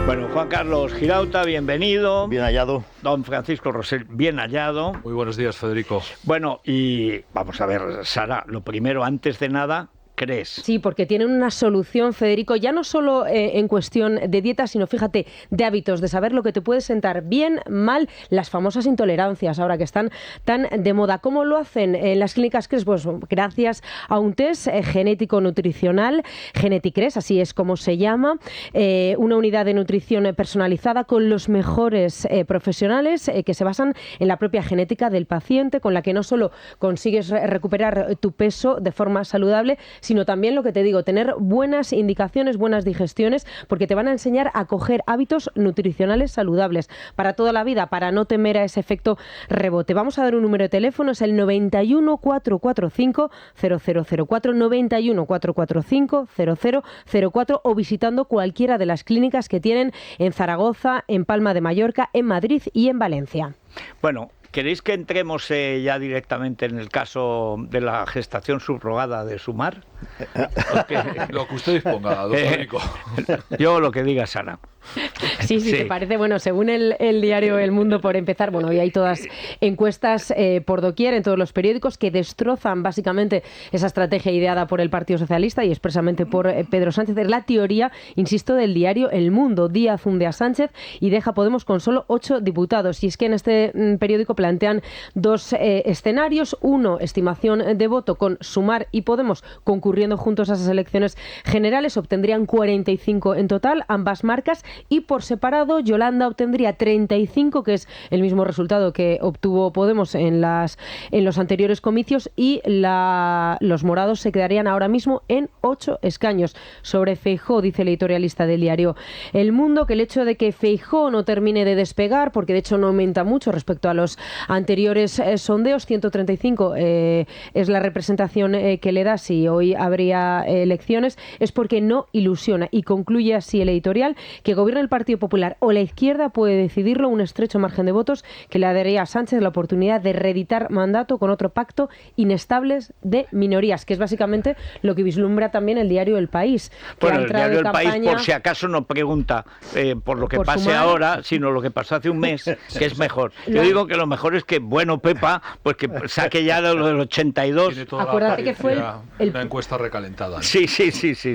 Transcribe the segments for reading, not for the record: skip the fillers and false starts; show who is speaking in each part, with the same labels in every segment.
Speaker 1: Bueno, Juan Carlos Girauta, bienvenido.
Speaker 2: Bien hallado.
Speaker 1: Don Francisco Rosell, bien hallado.
Speaker 3: Muy buenos días, Federico.
Speaker 1: Bueno, y vamos a ver, Sara, lo primero, antes de nada, ¿crees?
Speaker 4: Sí, porque tienen una solución, Federico, ya no solo en cuestión de dieta, sino, fíjate, de hábitos, de saber lo que te puede sentar bien, mal, las famosas intolerancias, ahora que están tan de moda. ¿Cómo lo hacen en las clínicas CRES? Pues gracias a un test genético-nutricional, GeneticRes, así es como se llama, una unidad de nutrición personalizada con los mejores profesionales que se basan en la propia genética del paciente, con la que no solo consigues recuperar tu peso de forma saludable, sino también lo que te digo, tener buenas indicaciones, buenas digestiones, porque te van a enseñar a coger hábitos nutricionales saludables para toda la vida, para no temer a ese efecto rebote. Vamos a dar un número de teléfono, es el 91 445 0004, 91 445 0004, o visitando cualquiera de las clínicas que tienen en Zaragoza, en Palma de Mallorca, en Madrid y en Valencia.
Speaker 1: Bueno, ¿queréis que entremos ya directamente en el caso de la gestación subrogada de Sumar?
Speaker 3: Lo que usted disponga, don Federico.
Speaker 1: Yo lo que diga Sara.
Speaker 4: Sí, ¿te parece? Bueno, según el diario El Mundo, por empezar, bueno, hoy hay todas encuestas por doquier en todos los periódicos que destrozan básicamente esa estrategia ideada por el Partido Socialista y expresamente por Pedro Sánchez. Es la teoría, insisto, del diario El Mundo. Díaz hunde a Sánchez y deja a Podemos con solo 8 diputados. Y es que en este periódico plantean dos escenarios. Uno, estimación de voto con Sumar y Podemos concurriendo juntos a esas elecciones generales. Obtendrían 45 en total, ambas marcas. Y por separado, Yolanda obtendría 35, que es el mismo resultado que obtuvo Podemos en los anteriores comicios, y los morados se quedarían ahora mismo en 8 escaños. Sobre Feijóo, dice el editorialista del diario El Mundo, que el hecho de que Feijóo no termine de despegar, porque de hecho no aumenta mucho respecto a los anteriores sondeos, 135 es la representación que le da si hoy habría elecciones, es porque no ilusiona. Y concluye así el editorial, que gobierne el Partido Popular o la izquierda puede decidirlo un estrecho margen de votos que le daría a Sánchez la oportunidad de reeditar mandato con otro pacto inestables de minorías, que es básicamente lo que vislumbra también el diario El País. Que
Speaker 1: Bueno, el diario El País, por si acaso, no pregunta por lo que pase Sumar ahora, sino lo que pasó hace un mes, que es mejor. Yo digo que lo mejor es que, bueno, Pepa, pues que saque ya lo del 82.
Speaker 4: Acuérdate que fue
Speaker 3: una encuesta recalentada, ¿no?
Speaker 1: Sí.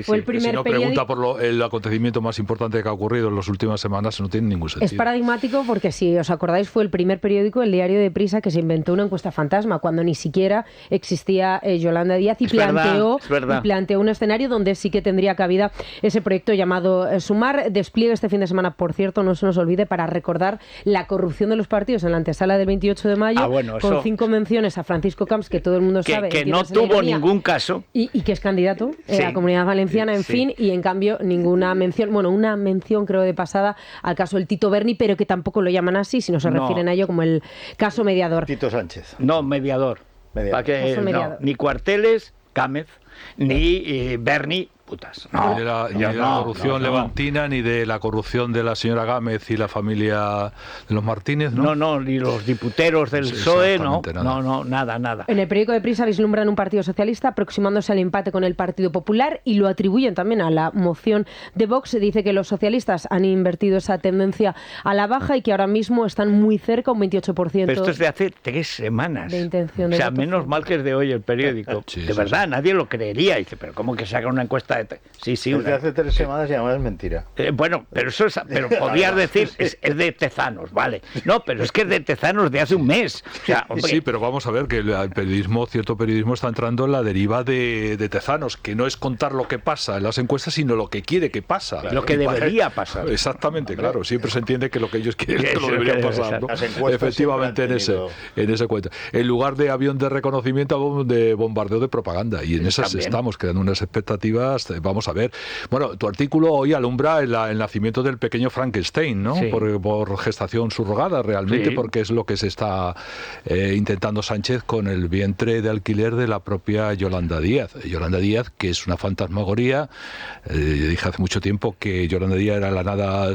Speaker 4: Fue el primer
Speaker 3: si no pregunta por el acontecimiento más importante que ha ocurrido en las últimas semanas, no tiene ningún sentido.
Speaker 4: Es paradigmático porque, si os acordáis, fue el primer periódico, el diario de Prisa, que se inventó una encuesta fantasma cuando ni siquiera existía Yolanda Díaz, y planteó un escenario donde sí que tendría cabida ese proyecto llamado Sumar. Despliegue este fin de semana, por cierto, no se nos olvide, para recordar la corrupción de los partidos en la antesala del 28 de mayo, con 5 menciones a Francisco Camps, que todo el mundo sabe
Speaker 1: que no tuvo ningún caso,
Speaker 4: y que es candidato en la Comunidad Valenciana, en fin, y en cambio ninguna mención, bueno, una mención creo de pasada al caso del Tito Berni, pero que tampoco lo llaman así, sino se refieren a ello como el caso mediador.
Speaker 2: Tito Sánchez.
Speaker 1: No, mediador. Para que,
Speaker 4: mediador.
Speaker 1: No, ni Cuarteles, Gámez, ni Berni, putas. No,
Speaker 3: ni de la corrupción levantina, ni de la corrupción de la señora Gámez y la familia de los Martínez, ¿no?
Speaker 1: No, ni los diputeros del PSOE, nada.
Speaker 4: En el periódico de Prisa vislumbran un Partido Socialista aproximándose al empate con el Partido Popular y lo atribuyen también a la moción de Vox. Se dice que los socialistas han invertido esa tendencia a la baja y que ahora mismo están muy cerca, un 28%.
Speaker 1: Pero esto es de hace 3 semanas.
Speaker 4: De intención de
Speaker 1: voto.
Speaker 4: Menos
Speaker 1: mal que es de hoy el periódico. De verdad, nadie lo creería. Dice, pero ¿cómo que saca una encuesta de...
Speaker 2: Sí. Desde hace 3 semanas y además es mentira.
Speaker 1: Bueno, pero podrías decir, es de Tezanos, vale. No, pero es que es de Tezanos de hace un mes. O sea,
Speaker 3: sí, pero vamos a ver que el periodismo, cierto periodismo, está entrando en la deriva de Tezanos, que no es contar lo que pasa en las encuestas, sino lo que quiere que pasa.
Speaker 1: Lo que debería pasar.
Speaker 3: Exactamente, claro. Siempre se entiende que lo que ellos quieren es que lo debería pasar, ¿no? Efectivamente, en ese cuento. En lugar de avión de reconocimiento, de bombardeo de propaganda. Y en esas también estamos creando unas expectativas. Vamos a ver. Bueno, tu artículo hoy alumbra el nacimiento del pequeño Frankenstein, ¿no? Sí. Por gestación subrogada, realmente, porque es lo que se está intentando Sánchez con el vientre de alquiler de la propia Yolanda Díaz. Yolanda Díaz, que es una fantasmagoría. Yo dije hace mucho tiempo que Yolanda Díaz era la nada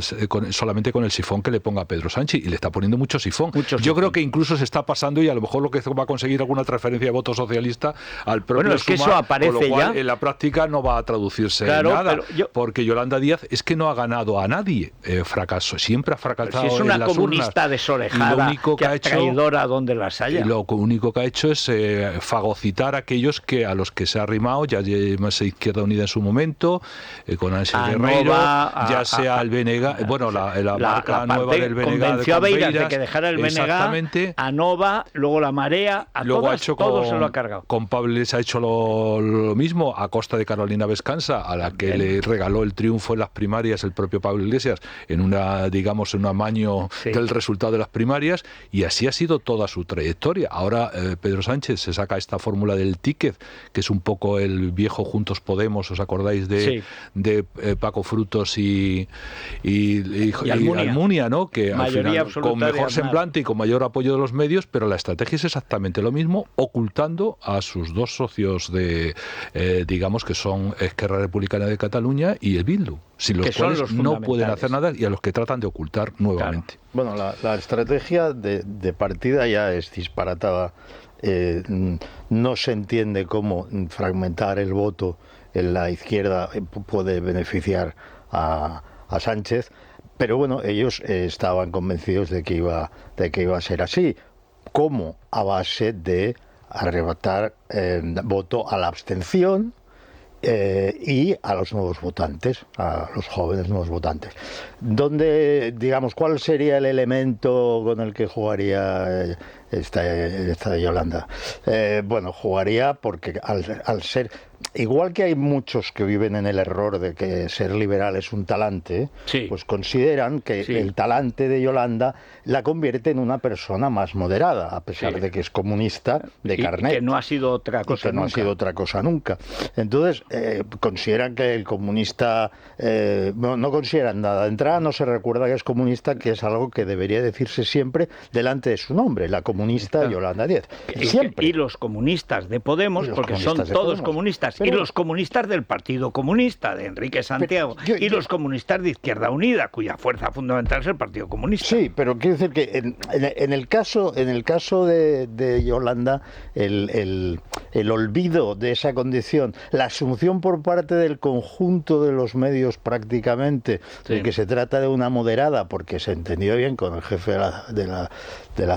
Speaker 3: solamente con el sifón que le ponga a Pedro Sánchez, y le está poniendo mucho sifón. Yo creo que incluso se está pasando, y a lo mejor lo que va a conseguir alguna transferencia de voto socialista al propio
Speaker 1: Sumar, eso parece
Speaker 3: con lo cual,
Speaker 1: ya.
Speaker 3: En la práctica no va a traducirse en nada, porque Yolanda Díaz es que no ha ganado a nadie. Fracaso, siempre ha fracasado.
Speaker 1: Si es una
Speaker 3: en las
Speaker 1: comunista
Speaker 3: urnas.
Speaker 1: desorejada, traidora donde las haya.
Speaker 3: Y lo único que ha hecho es fagocitar a aquellos a los que se ha arrimado, ya más Izquierda Unida en su momento, con Ángel Guerreiro, ya sea el BNG, bueno, la marca nueva del BNG.
Speaker 1: Convenció a Beiras de que dejara el BNG, a Nova, luego la Marea, todo se lo ha cargado.
Speaker 3: Con Pablo Iglesias ha hecho lo mismo, a costa de Carolina Vescanza, a la que le regaló el triunfo en las primarias el propio Pablo Iglesias, en un amaño del resultado de las primarias, y así ha sido toda su trayectoria. Ahora Pedro Sánchez se saca esta fórmula del ticket, que es un poco el viejo Juntos Podemos, ¿os acordáis de Paco Frutos y Almunia, ¿no? Que al final, con mejor semblante y con mayor apoyo de los medios, pero la estrategia es exactamente lo mismo, ocultando a sus dos socios digamos que son Esquerra Republicana de Cataluña y el Bildu, sin los cuales no pueden hacer nada, y a los que tratan de ocultar nuevamente.
Speaker 2: Claro. Bueno, la estrategia de partida ya es disparatada. No se entiende cómo fragmentar el voto en la izquierda puede beneficiar a Sánchez, pero bueno, ellos estaban convencidos de que iba a ser así. ¿Cómo? A base de arrebatar voto a la abstención y a los nuevos votantes, a los jóvenes nuevos votantes. ¿Cuál sería el elemento con el que jugaría esta Yolanda? Jugaría porque al ser... Igual que hay muchos que viven en el error de que ser liberal es un talante, pues consideran que el talante de Yolanda la convierte en una persona más moderada, a pesar de que es comunista de carnet.
Speaker 1: Que no ha sido otra cosa nunca.
Speaker 2: No ha sido otra cosa nunca. Entonces, consideran que el comunista... no consideran nada. De entrada no se recuerda que es comunista, que es algo que debería decirse siempre delante de su nombre, la comunista Yolanda Díaz. Siempre.
Speaker 1: Y los comunistas de Podemos, porque son todos comunistas, y los comunistas del Partido Comunista, de Enrique Santiago, y los comunistas de Izquierda Unida, cuya fuerza fundamental es el Partido Comunista.
Speaker 2: Sí, pero quiero decir que en el caso de Yolanda, el olvido de esa condición, la asunción por parte del conjunto de los medios prácticamente de que se trata de una moderada, porque se entendió bien con el jefe de la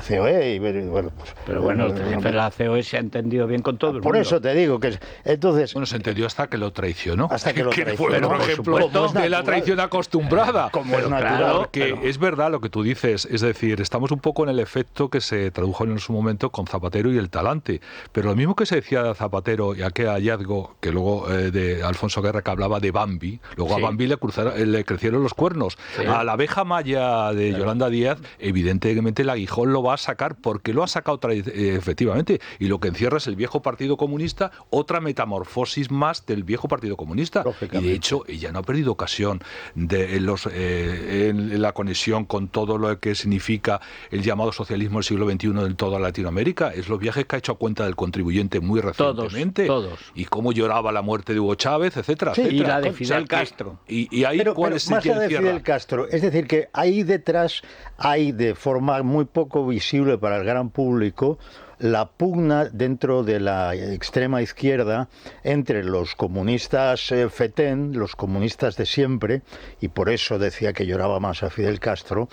Speaker 2: COE. Y, bueno, pues,
Speaker 1: pero bueno, el jefe de la COE se ha entendido bien con todo el mundo.
Speaker 2: Por eso te digo que entonces...
Speaker 3: Bueno, se entendió hasta que lo traicionó.
Speaker 2: Hasta que lo traicionó.
Speaker 3: Fue otro ejemplo de la traición acostumbrada.
Speaker 2: Como es natural.
Speaker 3: Claro, es verdad lo que tú dices. Es decir, estamos un poco en el efecto que se tradujo en su momento con Zapatero y el talante. Pero lo mismo que se decía de Zapatero y aquel hallazgo que luego de Alfonso Guerra, que hablaba de Bambi, luego a Bambi le crecieron los cuernos. A la abeja maya de Yolanda Díaz, evidentemente el aguijón lo va a sacar, porque lo ha sacado efectivamente. Y lo que encierra es el viejo Partido Comunista, otra metamorfosis más del viejo Partido Comunista. Y de hecho, ella no ha perdido ocasión en la conexión con todo lo que significa el llamado socialismo del siglo XXI en toda Latinoamérica. Es los viajes que ha hecho a cuenta del contribuyente muy recientemente.
Speaker 1: Todos.
Speaker 3: Y cómo lloraba la muerte de Hugo Chávez, etcétera,
Speaker 1: etcétera. Y la de
Speaker 3: Fidel
Speaker 1: Castro.
Speaker 3: Y ahí, ¿cuál es
Speaker 2: más allá de Fidel Castro, es decir, que ahí detrás hay, de forma muy poco visible para el gran público, la pugna dentro de la extrema izquierda entre los comunistas fetén, los comunistas de siempre, y por eso decía que lloraba más a Fidel Castro,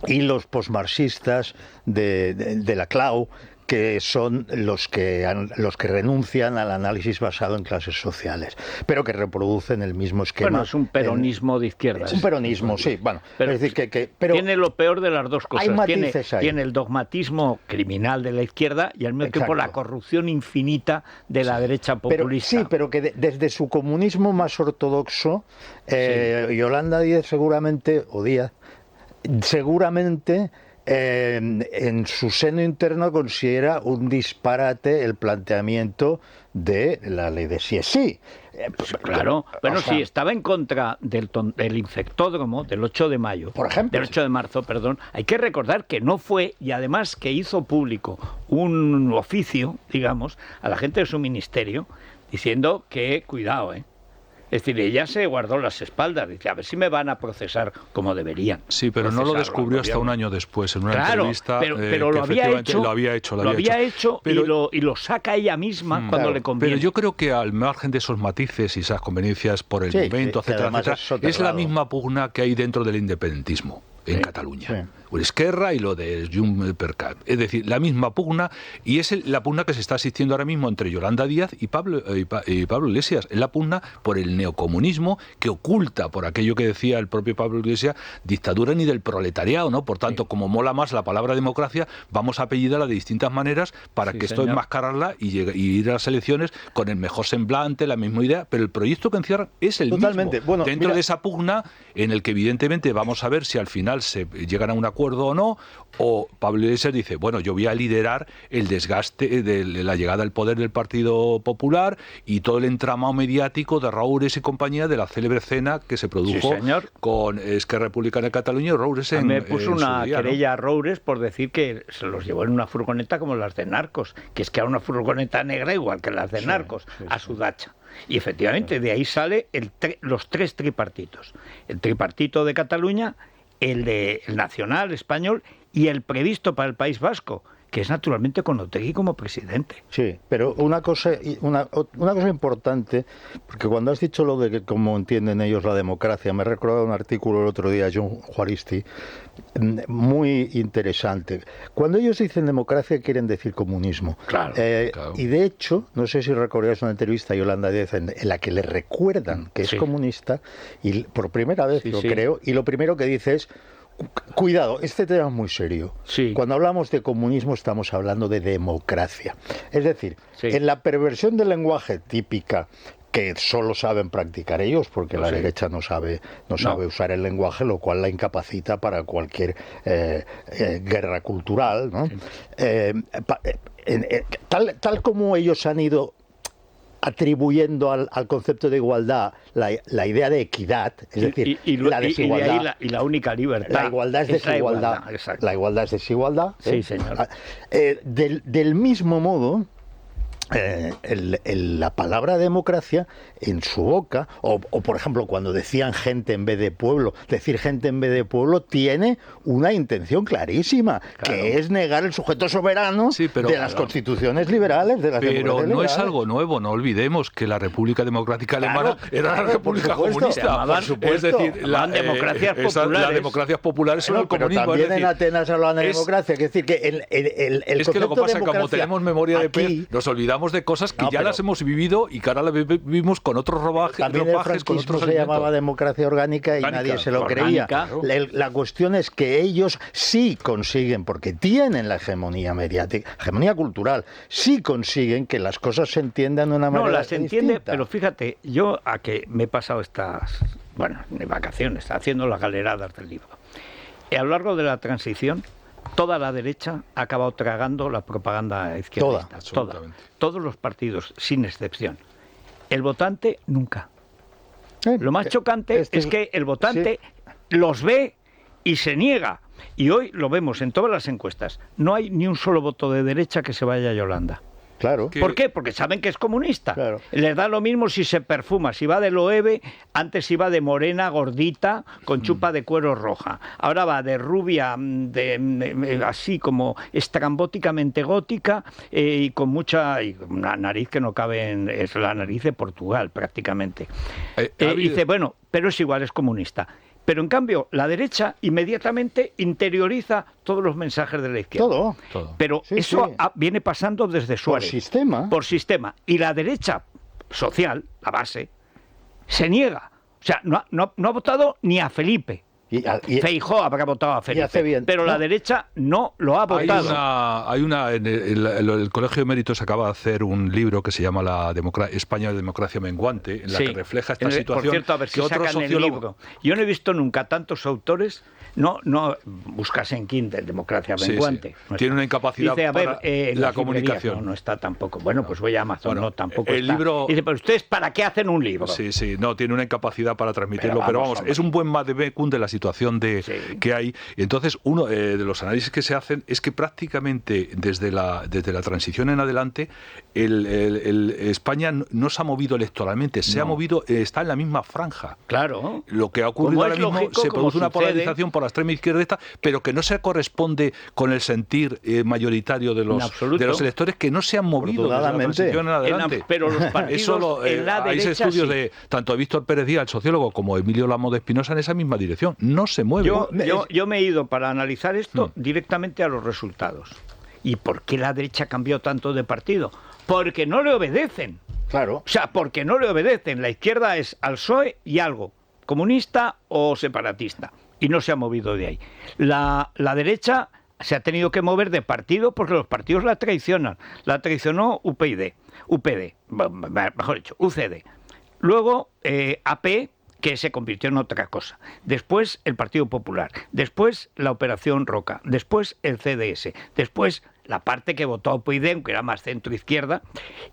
Speaker 2: y los posmarxistas de la CLAU, que son los que renuncian al análisis basado en clases sociales, pero que reproducen el mismo esquema.
Speaker 1: Bueno, es un peronismo de izquierda.
Speaker 2: Es un peronismo, sí. Bueno,
Speaker 1: pero,
Speaker 2: es decir, pero
Speaker 1: tiene lo peor de las dos cosas.
Speaker 2: Hay matices ahí.
Speaker 1: Tiene el dogmatismo criminal de la izquierda y al mismo tiempo la corrupción infinita de la derecha populista.
Speaker 2: Pero que desde su comunismo más ortodoxo, Yolanda Díaz seguramente en su seno interno considera un disparate el planteamiento de la ley de sí es sí.
Speaker 1: Pues claro, bueno, sí, estaba en contra del infectódromo del 8 de mayo,
Speaker 2: por ejemplo.
Speaker 1: Del 8 de marzo, perdón. Hay que recordar que no fue, y además que hizo público un oficio, digamos, a la gente de su ministerio, diciendo que, cuidado, Es decir, ella se guardó las espaldas, dice, a ver si me van a procesar como deberían.
Speaker 3: Sí, pero no lo descubrió hasta un año después, en una entrevista.
Speaker 1: Pero lo había hecho y lo saca ella misma cuando le conviene.
Speaker 3: Pero yo creo que al margen de esos matices y esas conveniencias por el momento, etcétera, es la misma pugna que hay dentro del independentismo en Cataluña. Esquerra y lo de Junts per Cat. Es decir, la misma pugna, y es la pugna que se está asistiendo ahora mismo entre Yolanda Díaz y Pablo Iglesias. Es la pugna por el neocomunismo que oculta, por aquello que decía el propio Pablo Iglesias, dictadura ni del proletariado, ¿no? Por tanto, como mola más la palabra democracia, vamos a apellidarla de distintas maneras para que esto enmascararla y ir a las elecciones con el mejor semblante, la misma idea, pero el proyecto que encierran es el mismo. Bueno, dentro de esa pugna, en el que evidentemente vamos a ver si al final se llegan a un acuerdo o no, o Pablo Iglesias dice, bueno, yo voy a liderar el desgaste de la llegada al poder del Partido Popular y todo el entramado mediático de Roures y compañía de la célebre cena que se produjo con Esquerra Republicana de Cataluña y Roures
Speaker 1: me puso una querella a Roures por decir que se los llevó en una furgoneta como las de Narcos, que es que era una furgoneta negra igual que las de Narcos, a su dacha. Y efectivamente de ahí sale los tres tripartitos. El tripartito de Cataluña, el nacional español y el previsto para el País Vasco, que es naturalmente con Otegi como presidente.
Speaker 2: Sí, pero una cosa importante, porque cuando has dicho lo de que cómo entienden ellos la democracia, me he recordado un artículo el otro día, John Juaristi, muy interesante. Cuando ellos dicen democracia quieren decir comunismo.
Speaker 1: Claro.
Speaker 2: Y de hecho, no sé si recordáis una entrevista a Yolanda Díaz en la que le recuerdan que es comunista, y por primera vez creo, y lo primero que dice es: cuidado, este tema es muy serio.
Speaker 1: Sí.
Speaker 2: Cuando hablamos de comunismo estamos hablando de democracia. Es decir, en la perversión del lenguaje típica que solo saben practicar ellos, porque la derecha no sabe usar el lenguaje, lo cual la incapacita para cualquier guerra cultural, ¿no? Tal como ellos han ido atribuyendo al concepto de igualdad la idea de equidad, es decir, la desigualdad.
Speaker 1: Y la única libertad.
Speaker 2: La igualdad es desigualdad. La igualdad es desigualdad.
Speaker 1: Sí, señor.
Speaker 2: Del mismo modo, la palabra democracia en su boca, o por ejemplo cuando decían gente en vez de pueblo, decir gente en vez de pueblo tiene una intención clarísima, que es negar el sujeto soberano de las constituciones liberales, de las democracias liberales.
Speaker 3: No es algo nuevo, no olvidemos que la República Democrática Alemana era la República comunista.
Speaker 1: Es decir, las
Speaker 3: democracias populares son el comunismo.
Speaker 2: Pero también en Atenas hablaban de democracia, es decir, que el
Speaker 3: es que lo que pasa es que como tenemos memoria de pez, nos olvidamos de cosas que ya las hemos vivido y que ahora las vivimos con otros ropajes.
Speaker 2: También el franquismo se llamaba democracia orgánica y nadie se lo creía. La cuestión es que ellos sí consiguen, porque tienen la hegemonía mediática, hegemonía cultural, sí consiguen que las cosas se entiendan de una manera distinta.
Speaker 1: No, las entiende, pero fíjate, yo a que me he pasado de vacaciones, haciendo las galeradas del libro. A lo largo de la transición, toda la derecha ha acabado tragando la propaganda izquierdista. Toda. Todos los partidos, sin excepción. El votante, nunca. Lo más chocante es que el votante los ve y se niega. Y hoy lo vemos en todas las encuestas. No hay ni un solo voto de derecha que se vaya a Yolanda.
Speaker 2: Claro.
Speaker 1: ¿Por qué? Porque saben que es comunista.
Speaker 2: Claro.
Speaker 1: Les da lo mismo si se perfuma, si va de Loewe, antes iba de morena, gordita, con chupa de cuero roja. Ahora va de rubia, así como estrambóticamente gótica, y con una nariz que no cabe es la nariz de Portugal, prácticamente. Dice, bueno, pero es igual, es comunista. Pero en cambio, la derecha inmediatamente interioriza todos los mensajes de la izquierda.
Speaker 2: Todo.
Speaker 1: Pero eso viene pasando desde Suárez.
Speaker 2: Por sistema.
Speaker 1: Y la derecha social, la base, se niega. O sea, no ha votado ni a Felipe. Feijóo habrá votado a Felipe, pero la derecha no lo ha votado.
Speaker 3: En el Colegio de Méritos acaba de hacer un libro que se llama España de democracia menguante, en la que refleja esta situación.
Speaker 1: Por cierto, a ver si sacan el libro. Yo no he visto nunca tantos autores. No buscas en Kindle democracia menguante.
Speaker 3: No tiene una incapacidad para la comunicación.
Speaker 1: No está tampoco. Bueno, pues voy a Amazon, tampoco
Speaker 3: el
Speaker 1: está.
Speaker 3: Libro...
Speaker 1: Dice, pero ¿ustedes para qué hacen un libro?
Speaker 3: Sí, no, tiene una incapacidad para transmitirlo, pero vamos, es un buen vademecum de la situación situación que hay. Entonces, uno de los análisis que se hacen es que prácticamente desde la transición en adelante España no se ha movido electoralmente, se ha movido, está en la misma franja.
Speaker 1: Claro.
Speaker 3: Lo que ha ocurrido ahora mismo, se produce una polarización por la extrema izquierda, pero que no se corresponde con el sentir mayoritario de los electores, que no se han movido desde la transición en adelante.
Speaker 1: Pero los partidos en la derecha,
Speaker 3: hay estudios de tanto Víctor Pérez Díaz, el sociólogo, como Emilio Lamo de Espinosa en esa misma dirección. No se mueve.
Speaker 1: Yo me he ido para analizar esto directamente a los resultados. ¿Y por qué la derecha cambió tanto de partido? Porque no le obedecen.
Speaker 2: Claro.
Speaker 1: O sea, porque no le obedecen. La izquierda es al PSOE y algo, comunista o separatista. Y no se ha movido de ahí. La derecha se ha tenido que mover de partido porque los partidos la traicionan. La traicionó UPyD, mejor dicho, UCD. Luego AP, que se convirtió en otra cosa. Después el Partido Popular. Después la Operación Roca. Después el CDS. Después la parte que votó a UPyD, que era más centro-izquierda,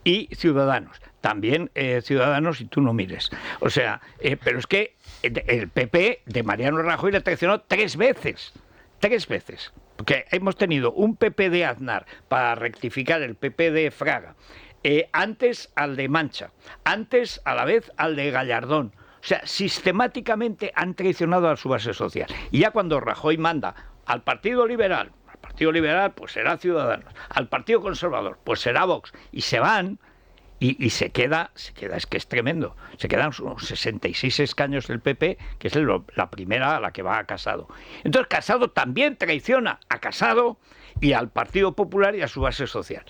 Speaker 1: y Ciudadanos. También Ciudadanos, y tú no mires. O sea, pero es que el PP de Mariano Rajoy le traicionó 3 veces. 3 veces. Porque hemos tenido un PP de Aznar para rectificar el PP de Fraga. Antes al de Mancha. Antes, a la vez, al de Gallardón. O sea, sistemáticamente han traicionado a su base social. Y ya cuando Rajoy manda al Partido Liberal pues será Ciudadanos, al Partido Conservador pues será Vox, y se van, y se queda, es que es tremendo, se quedan unos 66 escaños del PP, que es la primera a la que va a Casado. Entonces Casado también traiciona a Casado y al Partido Popular y a su base social.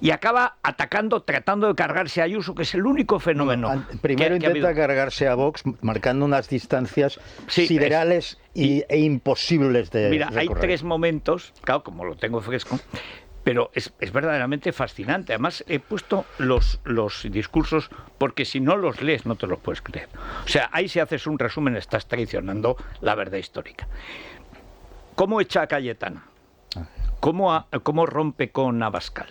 Speaker 1: Y acaba atacando, tratando de cargarse a Ayuso, que es el único fenómeno.
Speaker 2: Primero intenta cargarse a Vox, marcando unas distancias siderales e imposibles de recorrer.
Speaker 1: Hay 3 momentos, claro, como lo tengo fresco, pero es verdaderamente fascinante. Además, he puesto los discursos, porque si no los lees no te los puedes creer. O sea, ahí si haces un resumen estás traicionando la verdad histórica. ¿Cómo echa a Cayetana? ¿Cómo rompe con Abascal?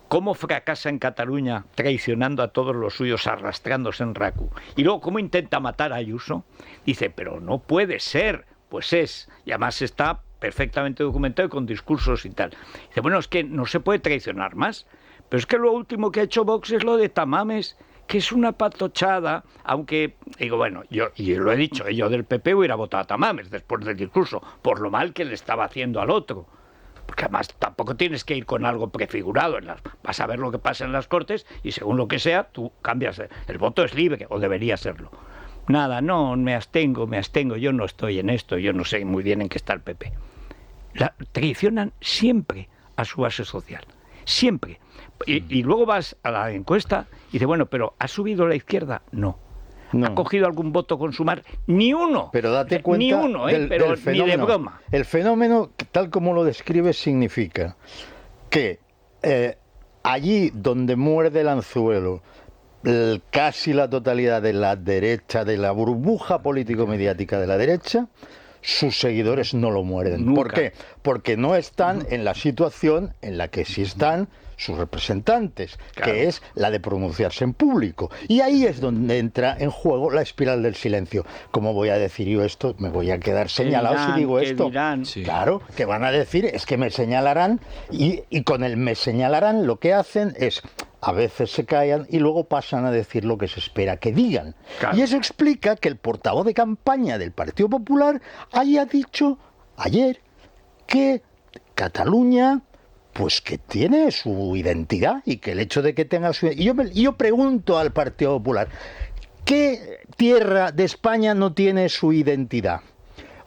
Speaker 1: ¿Cómo fracasa en Cataluña traicionando a todos los suyos, arrastrándose en Raku? Y luego, ¿cómo intenta matar a Ayuso? Dice, pero no puede ser. Pues es. Y además está perfectamente documentado y con discursos y tal. Dice, bueno, es que no se puede traicionar más. Pero es que lo último que ha hecho Vox es lo de Tamames, que es una patochada, aunque, digo, bueno, yo lo he dicho, yo del PP hubiera votado a Tamames después del discurso, por lo mal que le estaba haciendo al otro. Porque además tampoco tienes que ir con algo prefigurado. Vas a ver lo que pasa en las Cortes y según lo que sea, tú cambias. El voto es libre, o debería serlo. Nada, no, me abstengo, yo no estoy en esto, yo no sé muy bien en qué está el PP. Traicionan siempre a su base social. Siempre. Y luego vas a la encuesta y dices, bueno, pero ¿ha subido la izquierda? No. ¿Ha cogido algún voto con Sumar? Ni uno.
Speaker 2: Pero date cuenta
Speaker 1: ni uno, pero del fenómeno, ni de broma.
Speaker 2: El fenómeno, tal como lo describes, significa que allí donde muerde el anzuelo casi la totalidad de la derecha, de la burbuja político-mediática de la derecha, sus seguidores no lo muerden.
Speaker 1: Nunca.
Speaker 2: ¿Por qué? Porque no están en la situación en la que sí están sus representantes, claro, que es la de pronunciarse en público. Y ahí es donde entra en juego la espiral del silencio. ¿Cómo voy a decir yo esto? Me voy a quedar señalado si digo esto.
Speaker 1: Sí.
Speaker 2: Claro, que van a decir, es que me señalarán, y con el me señalarán lo que hacen es, a veces se callan y luego pasan a decir lo que se espera que digan. Claro. Y eso explica que el portavoz de campaña del Partido Popular haya dicho ayer que Cataluña, pues que tiene su identidad, y que el hecho de que tenga su identidad... Y yo pregunto al Partido Popular, ¿qué tierra de España no tiene su identidad?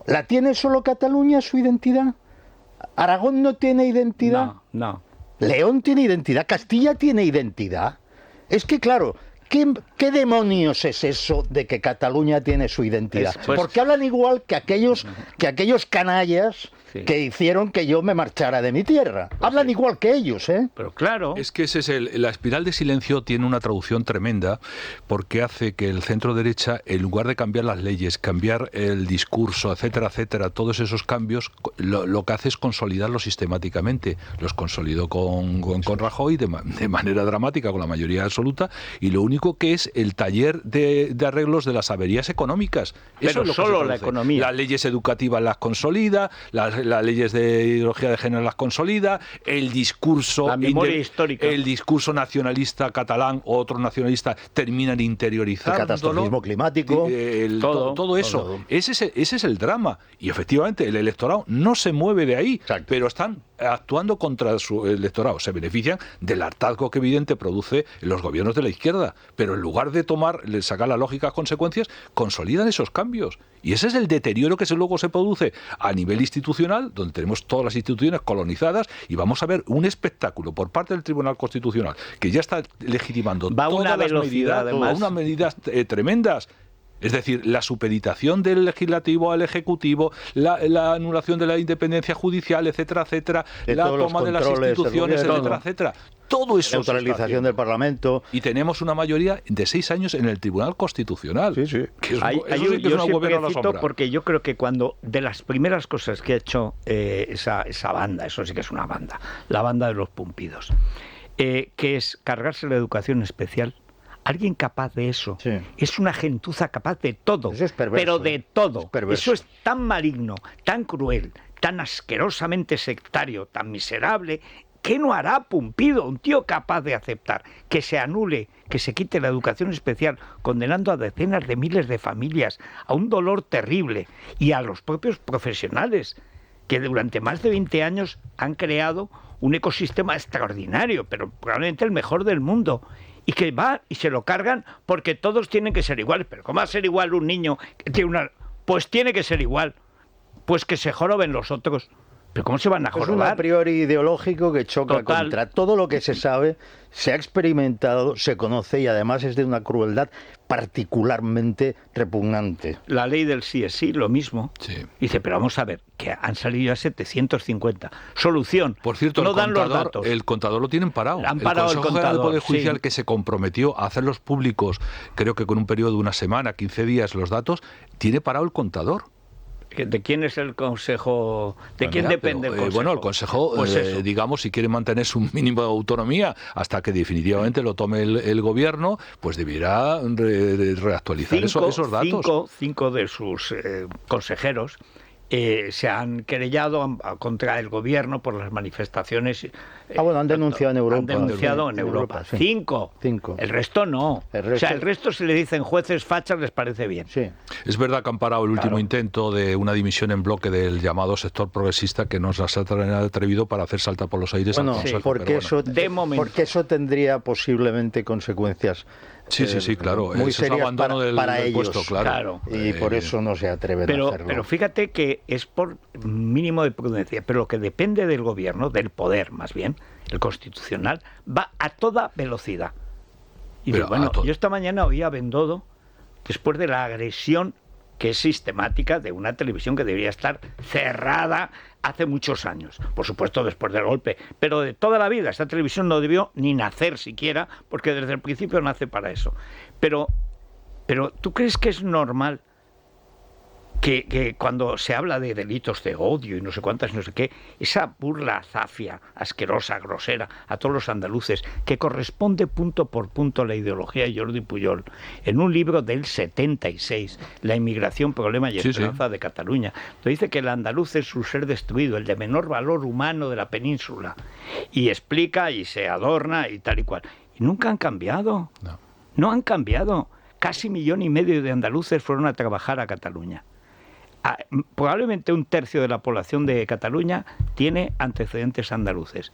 Speaker 2: ¿La tiene solo Cataluña su identidad? ¿Aragón no tiene identidad?
Speaker 1: No.
Speaker 2: ¿León tiene identidad? ¿Castilla tiene identidad? Es que, claro, ¿qué demonios es eso de que Cataluña tiene su identidad? Porque hablan igual que aquellos canallas que hicieron que yo me marchara de mi tierra. Hablan igual que ellos, ¿eh?
Speaker 1: Pero claro.
Speaker 3: Es que ese es la espiral de silencio tiene una traducción tremenda, porque hace que el centro derecha, en lugar de cambiar las leyes, cambiar el discurso, etcétera, etcétera, todos esos cambios, lo que hace es consolidarlos sistemáticamente. Los consolidó con Rajoy de manera dramática, con la mayoría absoluta, y lo único único que es el taller de arreglos de las averías económicas.
Speaker 1: Pero
Speaker 3: eso es lo
Speaker 1: solo
Speaker 3: que
Speaker 1: la economía.
Speaker 3: Las leyes educativas las consolida, las leyes de ideología de género las consolida, el discurso,
Speaker 1: la memoria histórica,
Speaker 3: el discurso nacionalista catalán o otro nacionalista terminan interiorizando.
Speaker 2: El catastrofismo climático,
Speaker 3: todo eso.
Speaker 2: Todo.
Speaker 3: Ese es el drama. Y efectivamente el electorado no se mueve de ahí,
Speaker 2: exacto,
Speaker 3: pero están actuando contra su electorado. Se benefician del hartazgo que evidente produce los gobiernos de la izquierda, pero en lugar de sacar las lógicas consecuencias, consolidan esos cambios. Y ese es el deterioro que luego se produce a nivel institucional, donde tenemos todas las instituciones colonizadas, y vamos a ver un espectáculo por parte del Tribunal Constitucional, que ya está legitimando todas las medidas, además, unas medidas tremendas. Es decir, la supeditación del legislativo al ejecutivo, la anulación de la independencia judicial, etcétera, etcétera, la toma de las instituciones, etcétera, etcétera. Todo eso.
Speaker 2: Neutralización del Parlamento.
Speaker 3: Y tenemos una mayoría de 6 años en el Tribunal Constitucional.
Speaker 2: Sí, sí.
Speaker 3: Que es, yo siempre cito,
Speaker 1: porque yo creo que cuando de las primeras cosas que ha hecho esa banda, eso sí que es una banda, la banda de los pumpidos, que es cargarse la educación especial. Alguien capaz de eso, sí, es una gentuza capaz de todo,
Speaker 2: eso es perverso,
Speaker 1: pero de todo.
Speaker 2: Eso
Speaker 1: es tan maligno, tan cruel, tan asquerosamente sectario, tan miserable. ¿Qué no hará Pumpido, un tío capaz de aceptar que se anule, que se quite la educación especial, condenando a decenas de miles de familias a un dolor terrible, y a los propios profesionales que durante más de 20 años han creado un ecosistema extraordinario, pero probablemente el mejor del mundo? Y que va y se lo cargan porque todos tienen que ser iguales. ¿Pero cómo va a ser igual un niño que tiene una...? Pues tiene que ser igual. Pues que se joroben los otros. ¿Pero cómo se van a jorobar?
Speaker 2: Es un a priori ideológico que choca contra todo lo que se sabe, se ha experimentado, se conoce, y además es de una crueldad particularmente repugnante.
Speaker 1: La ley del sí es sí, lo mismo.
Speaker 3: Sí.
Speaker 1: Dice, pero vamos a ver, que han salido ya 750. Solución.
Speaker 3: Por cierto,
Speaker 1: no dan los datos.
Speaker 3: El contador lo tienen parado.
Speaker 1: Han parado
Speaker 3: el Consejo General del Poder Judicial, sí, que se comprometió a hacerlos públicos, creo que con un periodo de una semana, 15 días, los datos, tiene parado el contador.
Speaker 1: ¿De quién es el Consejo? ¿De quién depende el Consejo?
Speaker 3: Bueno, el Consejo, pues digamos, si quiere mantener su mínimo de autonomía hasta que definitivamente lo tome el Gobierno, pues deberá reactualizar esos datos.
Speaker 1: Cinco de sus consejeros se han querellado contra el Gobierno por las manifestaciones.
Speaker 2: Han denunciado en Europa.
Speaker 1: Han denunciado en Europa.
Speaker 2: Sí.
Speaker 1: Cinco. El resto no. O sea, el resto, si le dicen jueces fachas, les parece bien.
Speaker 2: Sí.
Speaker 3: Es verdad que han parado el último intento de una dimisión en bloque del llamado sector progresista, que nos las ha atrevido para hacer saltar por los aires al Consejo.
Speaker 2: Porque eso tendría posiblemente consecuencias.
Speaker 3: Sí, claro.
Speaker 2: Muy
Speaker 3: serias
Speaker 2: abandono
Speaker 3: para
Speaker 2: ellos,
Speaker 3: puesto, claro.
Speaker 2: Y por eso no se atreven a hacerlo.
Speaker 1: Pero fíjate que es por mínimo de prudencia, pero lo que depende del Gobierno, del poder más bien, el constitucional, va a toda velocidad. Y bueno, yo esta mañana oí a Bendodo, después de la agresión que es sistemática de una televisión que debería estar cerrada hace muchos años, por supuesto después del golpe, pero de toda la vida. Esta televisión no debió ni nacer siquiera, porque desde el principio nace para eso. Pero ¿tú crees que es normal que cuando se habla de delitos de odio y no sé cuántas, no sé qué, esa burla zafia, asquerosa, grosera a todos los andaluces, que corresponde punto por punto a la ideología de Jordi Pujol, en un libro del 76, La inmigración, problema y esperanza de Cataluña, donde dice que el andaluz es un ser destruido, el de menor valor humano de la península, y explica y se adorna y tal y cual. Y nunca han cambiado. No han cambiado. Casi 1,5 millones de andaluces fueron a trabajar a Cataluña. Probablemente 1/3 de la población de Cataluña tiene antecedentes andaluces.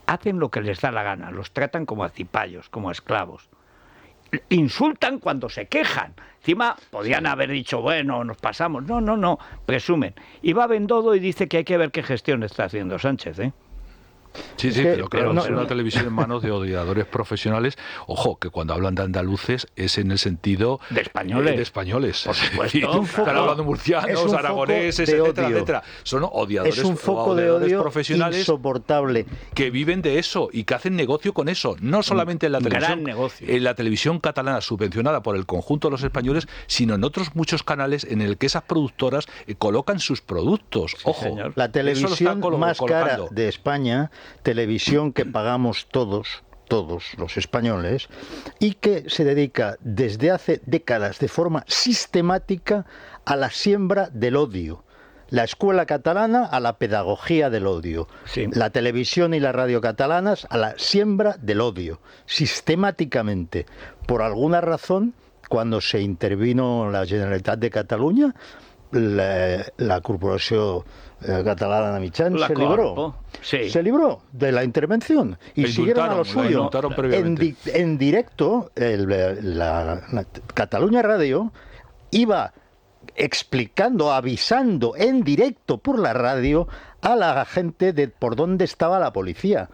Speaker 1: Hacen lo que les da la gana, los tratan como a cipayos, como a esclavos. Insultan cuando se quejan. Encima podían haber dicho, bueno, nos pasamos. No, presumen. Y va Bendodo y dice que hay que ver qué gestión está haciendo Sánchez, ¿eh?
Speaker 3: Sí, pero claro, es una televisión en manos de odiadores profesionales. Ojo, que cuando hablan de andaluces es en el sentido
Speaker 1: de españoles.
Speaker 3: De españoles.
Speaker 1: Por supuesto.
Speaker 3: Están hablando de murcianos, aragoneses, etcétera. Son odiadores,
Speaker 2: es un foco de odio
Speaker 3: profesionales
Speaker 2: insoportable.
Speaker 3: Que viven de eso y que hacen negocio con eso. No solamente en la televisión.
Speaker 1: Gran negocio.
Speaker 3: En la televisión catalana subvencionada por el conjunto de los españoles, sino en otros muchos canales en el que esas productoras colocan sus productos. Ojo,
Speaker 2: la televisión más cara de España, televisión que pagamos todos, todos los españoles, y que se dedica desde hace décadas de forma sistemática a la siembra del odio. La escuela catalana a la pedagogía del odio, sí. La televisión y la radio catalanas a la siembra del odio, sistemáticamente. Por alguna razón, cuando se intervino la Generalitat de Cataluña, la Corporació Catalana de Mitjans se libró. Sí. Se libró de la intervención y siguieron a lo suyo. En directo, la Cataluña Radio iba explicando, avisando en directo por la radio a la gente de por dónde estaba la policía.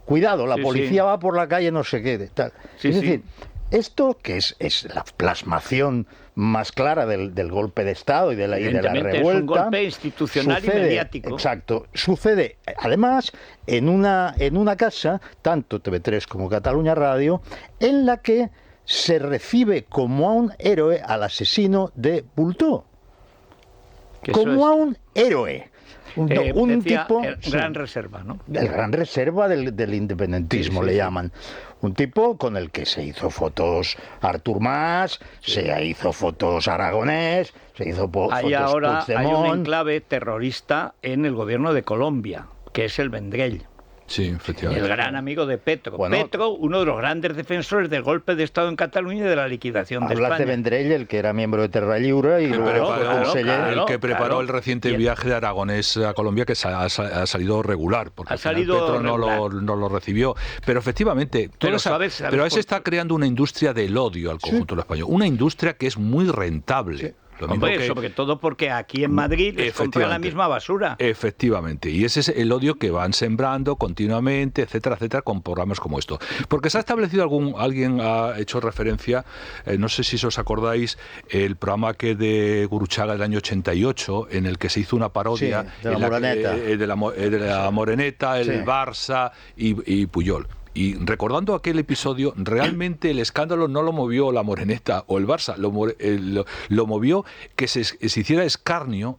Speaker 2: Cuidado, la policía va por la calle no sé qué. Tal. Es decir, esto que es la plasmación más clara del golpe de Estado y de la revuelta. Es un
Speaker 1: golpe institucional y mediático.
Speaker 2: Exacto. Sucede, además, en una casa, tanto TV3 como Cataluña Radio, en la que se recibe como a un héroe al asesino de Bultó. Como a un héroe.
Speaker 1: Un tipo... Gran reserva, ¿no?
Speaker 2: El gran reserva del independentismo, le llaman. Un tipo con el que se hizo fotos Artur Mas, se hizo fotos Aragonés, se hizo fotos
Speaker 1: ahora
Speaker 2: Puigdemont.
Speaker 1: Hay un enclave terrorista en el gobierno de Colombia, que es el Vendrell.
Speaker 3: Sí, efectivamente.
Speaker 1: El gran amigo de Petro. Bueno, Petro, uno de los grandes defensores del golpe de Estado en Cataluña y de la liquidación de España.
Speaker 2: Hablas de Vendrell, el que era miembro de Terra Lliure y
Speaker 3: el que preparó el reciente viaje de Aragonés a Colombia, que ha salido regular, porque Petro no lo recibió. Pero efectivamente, pero ahí se está creando una industria del odio al conjunto español. Una industria que es muy rentable.
Speaker 1: Sí. Hombre, sobre todo porque aquí en Madrid les compran la misma basura.
Speaker 3: Efectivamente, y ese es el odio que van sembrando continuamente, etcétera, etcétera, con programas como esto. Porque se ha establecido alguien ha hecho referencia, no sé si os acordáis, el programa que de Gurruchaga del año 88, en el que se hizo una parodia
Speaker 2: de la Moreneta,
Speaker 3: de la Moreneta, el Barça y Puyol. Y recordando aquel episodio, realmente el escándalo no lo movió la Moreneta o el Barça, lo movió que se hiciera escarnio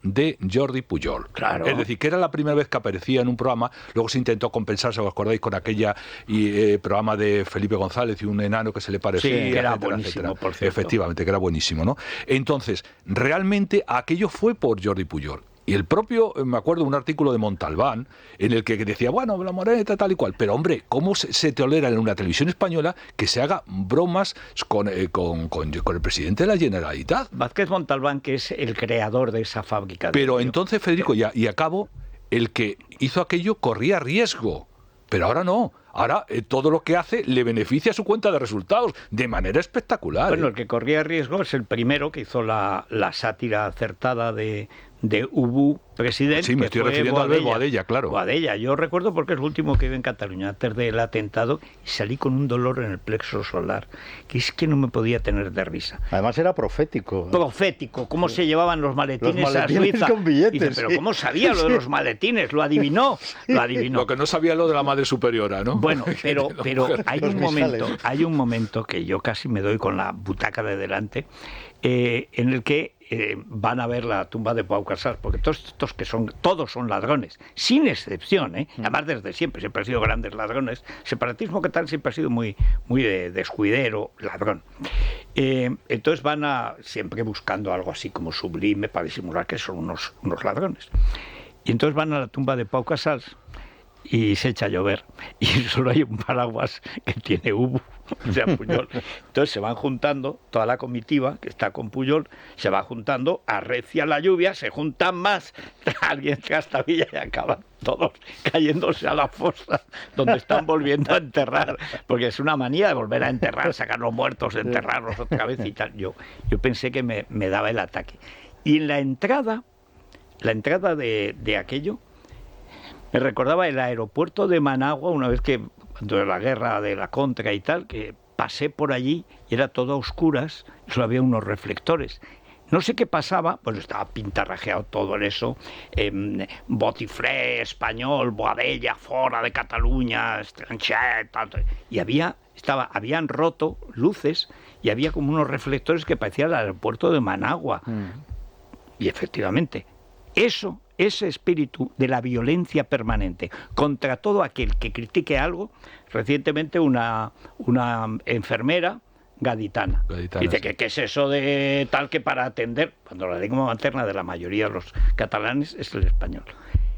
Speaker 3: de Jordi Pujol.
Speaker 1: Claro.
Speaker 3: Es decir, que era la primera vez que aparecía en un programa, luego se intentó compensar, si os acordáis, con aquella programa de Felipe González y un enano que se le parecía.
Speaker 1: Sí, que era buenísimo, por cierto.
Speaker 3: Efectivamente, que era buenísimo, ¿no? Entonces, realmente aquello fue por Jordi Pujol. Y el propio, me acuerdo, un artículo de Montalbán, en el que decía, bueno, la Moreneta tal y cual. Pero, hombre, ¿cómo se tolera en una televisión española que se haga bromas con el presidente de la Generalitat?
Speaker 1: Vázquez Montalbán, que es el creador de esa fábrica.
Speaker 3: Pero entonces, Federico, y a cabo, el que hizo aquello corría riesgo. Pero ahora no. Ahora todo lo que hace le beneficia a su cuenta de resultados de manera espectacular.
Speaker 1: Bueno, el que corría riesgo es el primero que hizo la sátira acertada de Ubu presidente.
Speaker 3: Sí, me estoy refiriendo al Boadella, claro.
Speaker 1: Boadella, yo recuerdo porque es el último que vi en Cataluña antes del atentado y salí con un dolor en el plexo solar, que es que no me podía tener de risa.
Speaker 2: Además era profético.
Speaker 1: Profético, cómo se llevaban los maletines a Suiza.
Speaker 2: Con billetes,
Speaker 1: dice, pero ¿cómo sabía lo de los maletines? Lo adivinó.
Speaker 3: Lo que no sabía lo de la madre superiora, ¿no?
Speaker 1: Bueno, pero hay un momento que yo casi me doy con la butaca de delante, en el que van a ver la tumba de Pau Casals, porque todos estos todos son ladrones, sin excepción, además desde siempre han sido grandes ladrones. Separatismo que tal siempre ha sido muy de descuidero, ladrón. Entonces van siempre buscando algo así como sublime para disimular que son unos ladrones. Y entonces van a la tumba de Pau Casals y se echa a llover y solo hay un paraguas que tiene Ubu, o sea, Pujol. Entonces se van juntando, toda la comitiva que está con Pujol, se va juntando, arrecia la lluvia, se juntan más, alguien trastabilla y acaban todos cayéndose a la fosa donde están volviendo a enterrar, porque es una manía de volver a enterrar, sacar los muertos, enterrarlos otra vez y tal. Yo pensé que me daba el ataque. Y en la entrada de aquello, me recordaba el aeropuerto de Managua, una vez que, durante la guerra de la Contra y tal, que pasé por allí y era todo a oscuras, solo había unos reflectores. No sé qué pasaba, pues estaba pintarrajeado todo en eso, Botifré, Español, Boadella, Fora de Cataluña, Estranchet, y habían roto luces y había como unos reflectores que parecían el aeropuerto de Managua. Y efectivamente, eso ese espíritu de la violencia permanente contra todo aquel que critique algo. Recientemente una enfermera gaditana dice que qué es eso de tal que para atender, cuando la lengua materna de la mayoría de los catalanes es el español.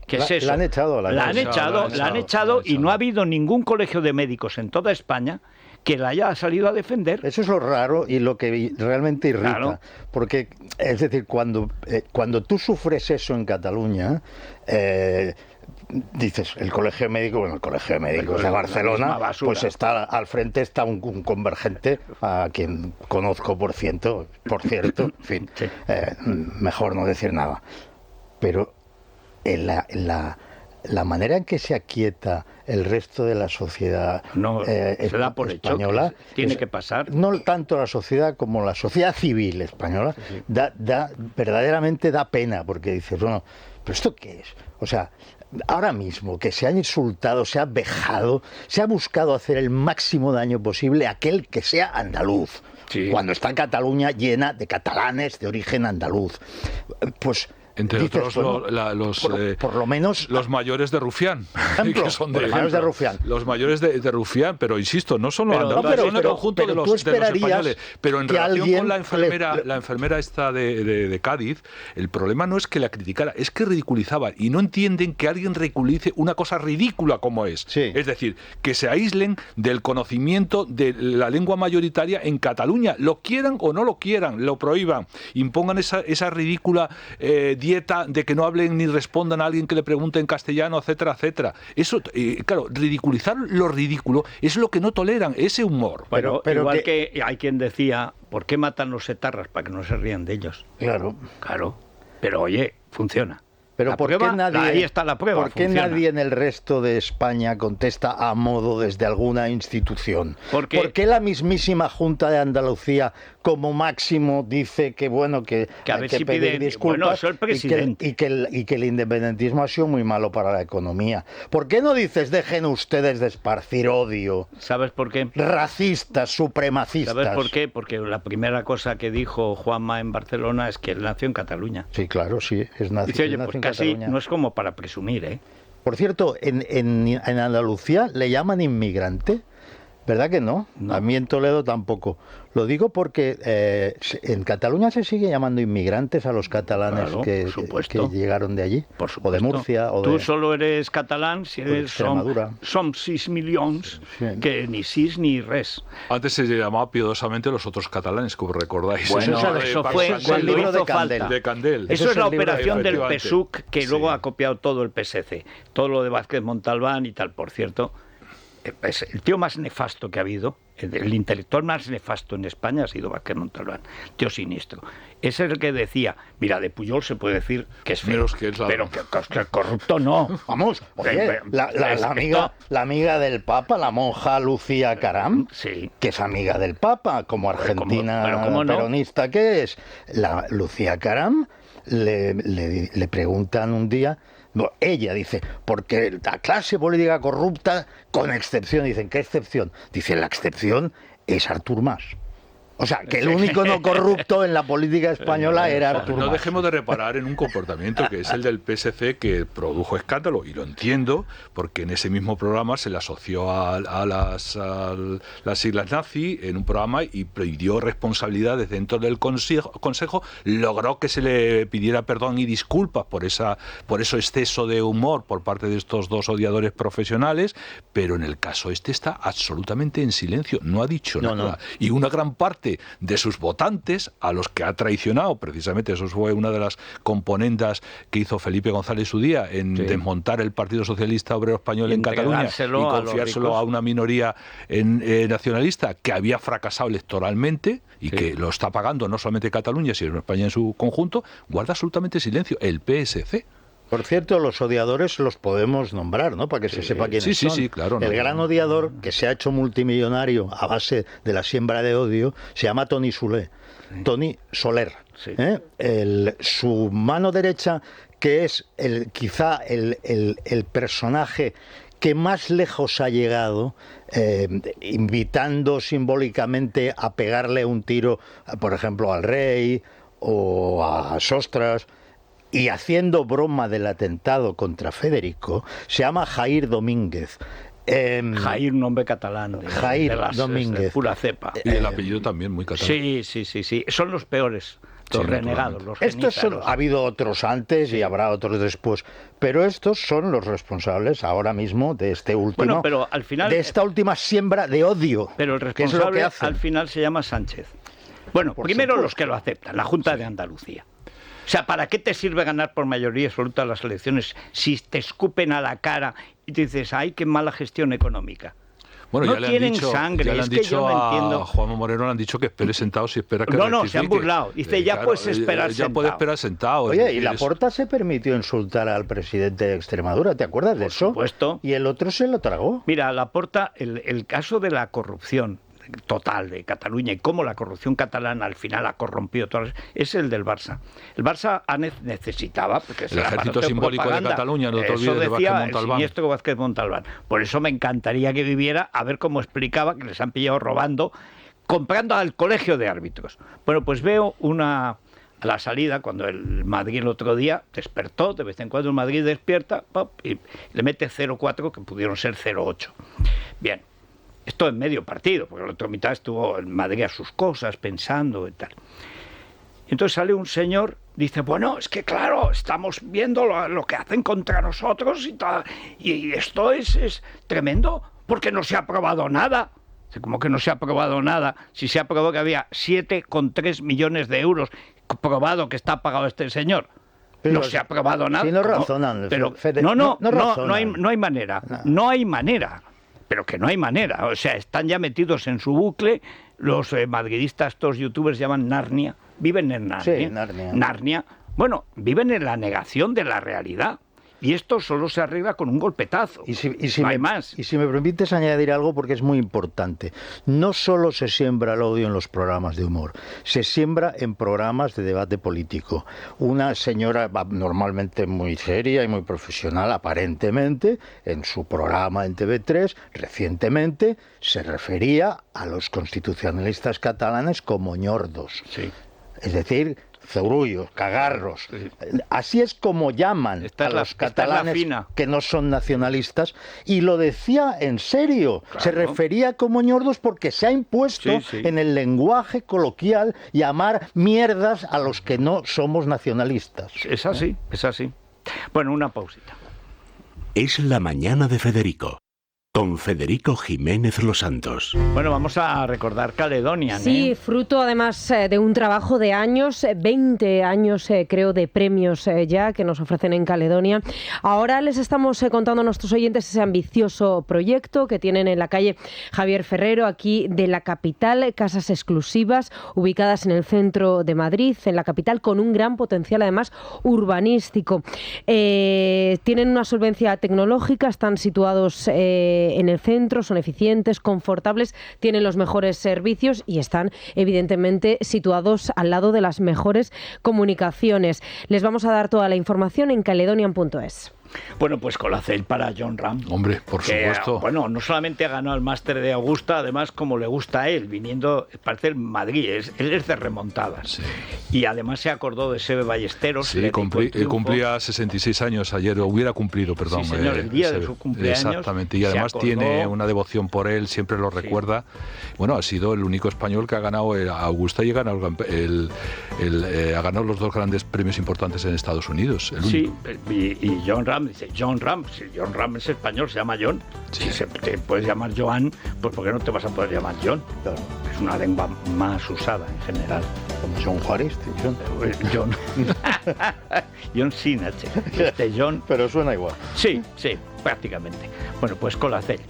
Speaker 1: ¿Qué es eso?
Speaker 2: La han echado
Speaker 1: y no ha habido ningún colegio de médicos en toda España que la haya salido a defender.
Speaker 2: Eso es lo raro y lo que realmente irrita.
Speaker 1: Claro.
Speaker 2: Porque, es decir, cuando tú sufres eso en Cataluña, dices, el colegio médico de Barcelona, pues está al frente está un convergente a quien conozco por cierto, en fin, sí. Mejor no decir nada. Pero la manera en que se aquieta el resto de la sociedad
Speaker 1: se da por
Speaker 2: española
Speaker 1: hecho que tiene que pasar.
Speaker 2: No tanto la sociedad como la sociedad civil española, sí. Verdaderamente da pena, porque dices, bueno, ¿pero esto qué es? O sea, ahora mismo que se ha insultado, se ha vejado, se ha buscado hacer el máximo daño posible a aquel que sea andaluz. Sí. Cuando está Cataluña llena de catalanes de origen andaluz. Pues
Speaker 3: entre otros,
Speaker 2: por lo menos
Speaker 3: los mayores de Rufián.
Speaker 2: Ejemplo,
Speaker 3: que son los mayores de Rufián, pero insisto, no son los andaluces, son el conjunto de los españoles. Pero en relación con la enfermera esta de Cádiz, el problema no es que la criticara, es que ridiculizaba. Y no entienden que alguien ridiculice una cosa ridícula como es.
Speaker 2: Sí.
Speaker 3: Es decir, que se aíslen del conocimiento de la lengua mayoritaria en Cataluña. Lo quieran o no lo quieran, lo prohíban, impongan esa ridícula dieta de que no hablen ni respondan a alguien que le pregunte en castellano, etcétera, etcétera. Eso, claro, ridiculizar lo ridículo es lo que no toleran, ese humor.
Speaker 1: Pero igual que hay quien decía, ¿por qué matan los etarras? Para que no se rían de ellos.
Speaker 2: Claro.
Speaker 1: Pero oye, funciona.
Speaker 2: Pero
Speaker 1: ahí está la prueba.
Speaker 2: ¿Por qué nadie en el resto de España contesta a modo desde alguna institución? ¿Por qué la mismísima Junta de Andalucía como máximo dice que bueno que
Speaker 1: a
Speaker 2: hay
Speaker 1: ver
Speaker 2: que
Speaker 1: si
Speaker 2: pedir disculpas
Speaker 1: el presidente.
Speaker 2: y que el independentismo ha sido muy malo para la economía? ¿Por qué no dices dejen ustedes de esparcir odio?
Speaker 1: ¿Sabes por qué?
Speaker 2: Racistas, supremacistas.
Speaker 1: ¿Sabes por qué? Porque la primera cosa que dijo Juanma en Barcelona es que él nació en Cataluña.
Speaker 2: Sí, claro, sí, es nació.
Speaker 1: Dice, oye, pues casi no es como para presumir, ¿eh?
Speaker 2: Por cierto, en Andalucía le llaman inmigrante, ¿verdad que no? A mí en Toledo tampoco. Lo digo porque en Cataluña se sigue llamando inmigrantes a los catalanes que llegaron de allí, o de Murcia.
Speaker 1: Tú solo eres catalán si eres son 6 millones, que ni 6 ni res.
Speaker 3: Antes se llamaba piadosamente los otros catalanes, como recordáis.
Speaker 1: Bueno, eso fue cuando hizo falta.
Speaker 3: De Candel.
Speaker 1: Eso es la operación del PSUC, que luego ha copiado todo el PSC. Todo lo de Vázquez Montalbán y tal, por cierto. Es el tío más nefasto que ha habido, el intelectual más nefasto en España ha sido Vázquez Montalbán, tío siniestro. Ese es el que decía, mira, de Pujol se puede decir que es feo, pero que corrupto no.
Speaker 2: Vamos, oye, la amiga del Papa, la monja Lucía Caram,
Speaker 1: sí,
Speaker 2: que es amiga del Papa, como argentina peronista que es, la Lucía Caram le preguntan un día. No, ella dice, porque la clase política corrupta, con excepción, dicen, ¿qué excepción? Dice, la excepción es Artur Mas. O sea, que el único no corrupto en la política española era Artur Mas.
Speaker 3: No dejemos de reparar en un comportamiento que es el del PSC, que produjo escándalo, y lo entiendo, porque en ese mismo programa se le asoció a las siglas nazi en un programa y pidió responsabilidades dentro del Consejo, logró que se le pidiera perdón y disculpas por ese exceso de humor por parte de estos dos odiadores profesionales, pero en el caso está absolutamente en silencio, no ha dicho nada. No. Y una gran parte de sus votantes, a los que ha traicionado, precisamente eso fue una de las componendas que hizo Felipe González su día en desmontar el Partido Socialista Obrero Español en Cataluña y confiárselo a una minoría nacionalista que había fracasado electoralmente y que lo está pagando no solamente Cataluña, sino España en su conjunto, guarda absolutamente silencio el PSC.
Speaker 2: Por cierto, los odiadores los podemos nombrar, ¿no? Para que se sepa quiénes son.
Speaker 3: Sí, claro.
Speaker 2: El gran odiador, que se ha hecho multimillonario a base de la siembra de odio, se llama Toni Soler. Toni Soler. Sí. Su mano derecha, que es quizá el personaje que más lejos ha llegado, invitando simbólicamente a pegarle un tiro, por ejemplo, al rey o a Sostras. y haciendo broma del atentado contra Federico, se llama Jair Domínguez.
Speaker 1: Jair, nombre catalán.
Speaker 2: Jair Domínguez.
Speaker 1: De pura cepa.
Speaker 3: Y el apellido también muy catalán.
Speaker 1: Sí. Son los peores. Los renegados, los
Speaker 2: estos son, ha habido otros antes y habrá otros después, pero estos son los responsables ahora mismo de este último,
Speaker 1: pero al final,
Speaker 2: de esta última siembra de odio.
Speaker 1: Pero el responsable al final se llama Sánchez. Bueno, primero los que lo aceptan, la Junta de Andalucía. O sea, ¿para qué te sirve ganar por mayoría absoluta las elecciones si te escupen a la cara y te dices, ay, qué mala gestión económica?
Speaker 3: Bueno,
Speaker 1: no
Speaker 3: ya le
Speaker 1: tienen
Speaker 3: han dicho,
Speaker 1: sangre,
Speaker 3: ya le han
Speaker 1: es que
Speaker 3: dicho
Speaker 1: yo no entiendo.
Speaker 3: A Juanma Moreno le han dicho que espere sentado si espera que
Speaker 1: No, se han burlado. Dice, ya puedes esperar sentado.
Speaker 3: Ya puede esperar sentado.
Speaker 2: Oye, y Laporta se permitió insultar al presidente de Extremadura, ¿te acuerdas de eso?
Speaker 1: Por supuesto.
Speaker 2: Y el otro se lo tragó.
Speaker 1: Mira, Laporta, el caso de la corrupción total de Cataluña y cómo la corrupción catalana al final ha corrompido todas, es el del Barça. El Barça necesitaba, porque
Speaker 3: el ejército simbólico de Cataluña, no te olvides de Vázquez Montalbán.
Speaker 1: El siniestro Vázquez Montalbán. Por eso me encantaría que viviera a ver cómo explicaba que les han pillado robando, comprando al colegio de árbitros. Bueno, pues veo a la salida, cuando el Madrid el otro día despertó, de vez en cuando el Madrid despierta, pop, y le mete 0-4, que pudieron ser 0-8. Bien. Esto en medio partido, porque la otra mitad estuvo en Madrid a sus cosas, pensando y tal. Entonces sale un señor, dice, bueno, es que claro, estamos viendo lo que hacen contra nosotros y tal, y esto es tremendo, porque no se ha aprobado nada. ¿Cómo que no se ha aprobado nada? Si se ha aprobado que había 7,3 millones de euros probado que está pagado este señor. Pero no se ha aprobado nada.
Speaker 2: Si no razonan.
Speaker 1: Pero, no hay manera. No hay manera. Pero que no hay manera, o sea, están ya metidos en su bucle, los madridistas, estos youtubers llaman Narnia, viven en Narnia.
Speaker 2: Sí, Narnia.
Speaker 1: Bueno, viven en la negación de la realidad. Y esto solo se arregla con un golpetazo. No hay más.
Speaker 2: Y si me permites añadir algo, porque es muy importante. No solo se siembra el odio en los programas de humor, se siembra en programas de debate político. Una señora normalmente muy seria y muy profesional, aparentemente, en su programa en TV3, recientemente, se refería a los constitucionalistas catalanes como ñordos.
Speaker 1: Sí.
Speaker 2: Es decir, zorullos, cagarros. Sí. Así es como llaman a los catalanes que no son nacionalistas, y lo decía en serio. Claro. Se refería como ñordos porque se ha impuesto en el lenguaje coloquial llamar mierdas a los que no somos nacionalistas.
Speaker 1: Es así, es así. Bueno, una pausita.
Speaker 5: Es la mañana de Federico. Con Federico Jiménez Los Santos.
Speaker 1: Bueno, vamos a recordar Caledonian.
Speaker 4: Sí, fruto además de un trabajo de años, 20 años creo de premios ya que nos ofrecen en Caledonia. Ahora les estamos contando a nuestros oyentes ese ambicioso proyecto que tienen en la calle Javier Ferrero, aquí de la capital, casas exclusivas ubicadas en el centro de Madrid, en la capital, con un gran potencial además urbanístico. Tienen una solvencia tecnológica, están situados en el centro, son eficientes, confortables, tienen los mejores servicios y están evidentemente situados al lado de las mejores comunicaciones. Les vamos a dar toda la información en caledonian.es.
Speaker 1: Bueno, pues Colacel para Jon Ram.
Speaker 3: Hombre, por supuesto.
Speaker 1: Bueno, no solamente ha ganado el máster de Augusta, además como le gusta a él, viniendo, parece el Madrid, él es de remontadas.
Speaker 3: Sí.
Speaker 1: Y además se acordó de Sebe Ballesteros.
Speaker 3: Sí, cumplía 66 años ayer, hubiera cumplido, perdón.
Speaker 1: Sí, señor, el día de su cumpleaños.
Speaker 3: Exactamente, y además tiene una devoción por él, siempre lo recuerda. Bueno, ha sido el único español que ha ganado Augusta y ha ganado los dos grandes premios importantes en Estados Unidos.
Speaker 1: Sí, y Jon Ram dice, Jon Ram, si Jon Ram es español, se llama Jon.
Speaker 3: Sí.
Speaker 1: Si te puedes llamar Joan, pues ¿por qué no te vas a poder llamar Jon?
Speaker 2: Claro.
Speaker 1: Es una lengua más usada en general.
Speaker 2: Como John Juárez,
Speaker 1: Jon. Jon sin H. Jon.
Speaker 2: Pero suena igual.
Speaker 1: Sí, prácticamente. Bueno, pues Colacel.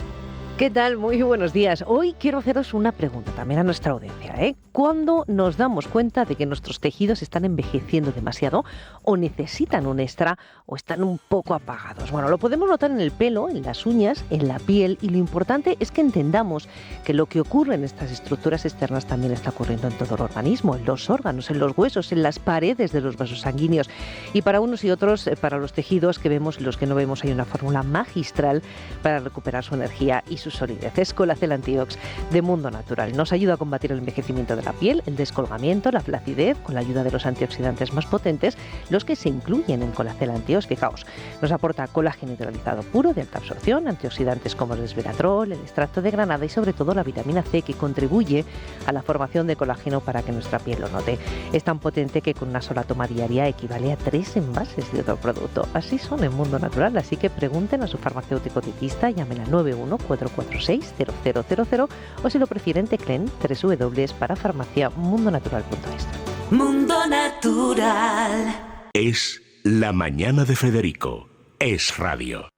Speaker 6: ¿Qué tal? Muy buenos días. Hoy quiero haceros una pregunta también a nuestra audiencia, ¿eh? ¿Cuándo nos damos cuenta de que nuestros tejidos están envejeciendo demasiado o necesitan un extra o están un poco apagados? Bueno, lo podemos notar en el pelo, en las uñas, en la piel, y lo importante es que entendamos que lo que ocurre en estas estructuras externas también está ocurriendo en todo el organismo, en los órganos, en los huesos, en las paredes de los vasos sanguíneos. Y para unos y otros, para los tejidos que vemos y los que no vemos, hay una fórmula magistral para recuperar su energía y su solidez. Es Colacel Antiox de Mundo Natural. Nos ayuda a combatir el envejecimiento de de la piel, el descolgamiento, la flacidez, con la ayuda de los antioxidantes más potentes, los que se incluyen en Colacel Antios. Fijaos, nos aporta colágeno hidrolizado puro de alta absorción, antioxidantes como el resveratrol, el extracto de granada y sobre todo la vitamina C, que contribuye a la formación de colágeno para que nuestra piel lo note. Es tan potente que con una sola toma diaria equivale a 3 envases de otro producto. Así son en Mundo Natural, así que pregunten a su farmacéutico dietista, llamen al 91-446-0000 o si lo prefieren tecleen www.parafarmaciamundonatural.es.
Speaker 5: Mundo Natural. Es La Mañana de Federico. Es radio.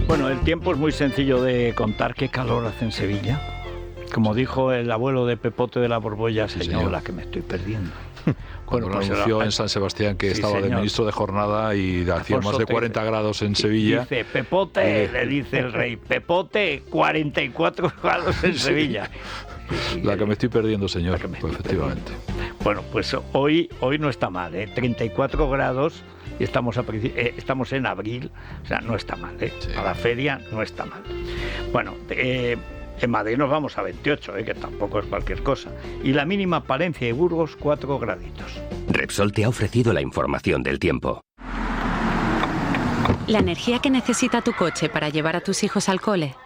Speaker 1: Bueno, el tiempo es muy sencillo de contar. Qué calor hace en Sevilla. Como dijo el abuelo de Pepote de la Borbolla, señora, que me estoy perdiendo.
Speaker 3: Cuando lo anunció en San Sebastián que estaba de ministro de jornada y hacía más de 40 grados en Sevilla.
Speaker 1: Dice, Pepote, le dice el rey, Pepote, 44 grados en Sevilla.
Speaker 3: La que me estoy perdiendo, señor, pues, efectivamente.
Speaker 1: Bueno, pues hoy no está mal, 34 grados y estamos en abril, o sea, no está mal,
Speaker 3: Sí.
Speaker 1: A la feria no está mal. Bueno, en Madrid nos vamos a 28, que tampoco es cualquier cosa. Y la mínima Palencia y Burgos, 4 graditos.
Speaker 5: Repsol te ha ofrecido la información del tiempo.
Speaker 7: La energía que necesita tu coche para llevar a tus hijos al cole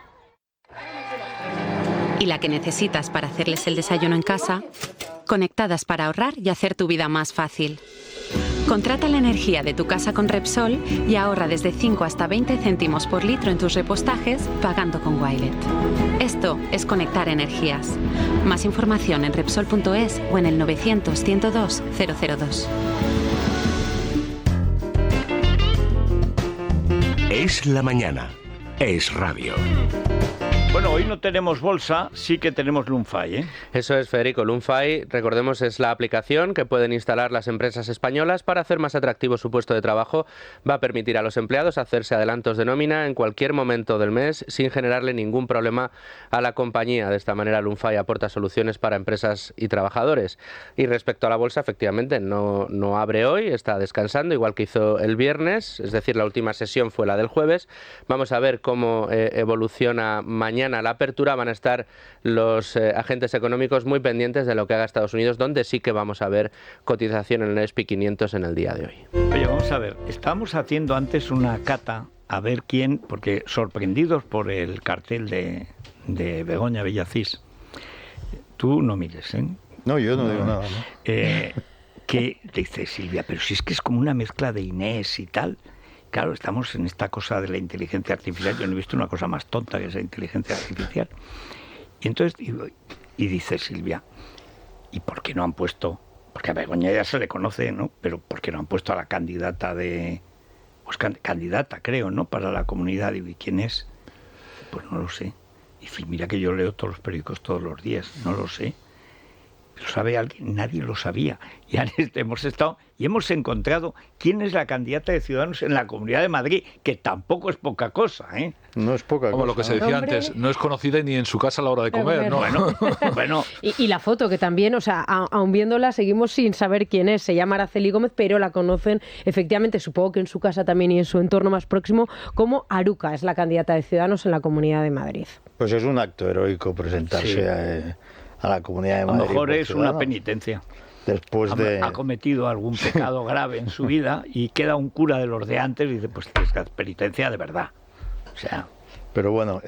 Speaker 7: y la que necesitas para hacerles el desayuno en casa, conectadas para ahorrar y hacer tu vida más fácil. Contrata la energía de tu casa con Repsol y ahorra desde 5 hasta 20 céntimos por litro en tus repostajes pagando con Wilet. Esto es conectar energías. Más información en Repsol.es o en el 900-102-002.
Speaker 5: Es la mañana. Es radio.
Speaker 1: Bueno, hoy no tenemos bolsa, sí que tenemos Lunfy,
Speaker 8: Eso es, Federico. Lunfy, recordemos, es la aplicación que pueden instalar las empresas españolas para hacer más atractivo su puesto de trabajo. Va a permitir a los empleados hacerse adelantos de nómina en cualquier momento del mes sin generarle ningún problema a la compañía. De esta manera, Lunfy aporta soluciones para empresas y trabajadores. Y respecto a la bolsa, efectivamente, no abre hoy, está descansando, igual que hizo el viernes, es decir, la última sesión fue la del jueves. Vamos a ver cómo evoluciona mañana la apertura. Van a estar los agentes económicos muy pendientes de lo que haga Estados Unidos, donde sí que vamos a ver cotización en el S&P 500 en el día de hoy.
Speaker 1: Oye, vamos a ver, estábamos haciendo antes una cata a ver quién, porque sorprendidos por el cartel de Begoña Villacís. Tú no mires,
Speaker 2: No, yo no digo nada, ¿no?
Speaker 1: Que dice Silvia, pero si es que es como una mezcla de Inés y tal. Claro, estamos en esta cosa de la inteligencia artificial. Yo no he visto una cosa más tonta que esa inteligencia artificial. Y entonces dice Silvia, ¿y por qué no han puesto? Porque a Begoña ya se le conoce, ¿no? Pero ¿por qué no han puesto a la candidata pues candidata, creo, ¿no? Para la comunidad. Digo, ¿y quién es? Pues no lo sé. Y dice, mira que yo leo todos los periódicos todos los días. No lo sé. ¿Lo sabe alguien? Nadie lo sabía. Y hemos estado y hemos encontrado quién es la candidata de Ciudadanos en la Comunidad de Madrid, que tampoco es poca cosa,
Speaker 2: No es poca
Speaker 3: Como
Speaker 2: cosa.
Speaker 3: lo que se decía antes, no es conocida ni en su casa a la hora de comer, ¿no?
Speaker 1: Bueno.
Speaker 4: Y la foto, que también, o sea, aun viéndola, seguimos sin saber quién es. Se llama Araceli Gómez, pero la conocen efectivamente, supongo que en su casa también y en su entorno más próximo, como Aruca, es la candidata de Ciudadanos en la Comunidad de Madrid.
Speaker 2: Pues es un acto heroico presentarse a la Comunidad de Madrid.
Speaker 1: A lo mejor es una penitencia.
Speaker 2: Después
Speaker 1: ha cometido algún pecado grave en su vida y queda un cura de los de antes y dice, pues es penitencia de verdad. O sea...
Speaker 2: Pero bueno,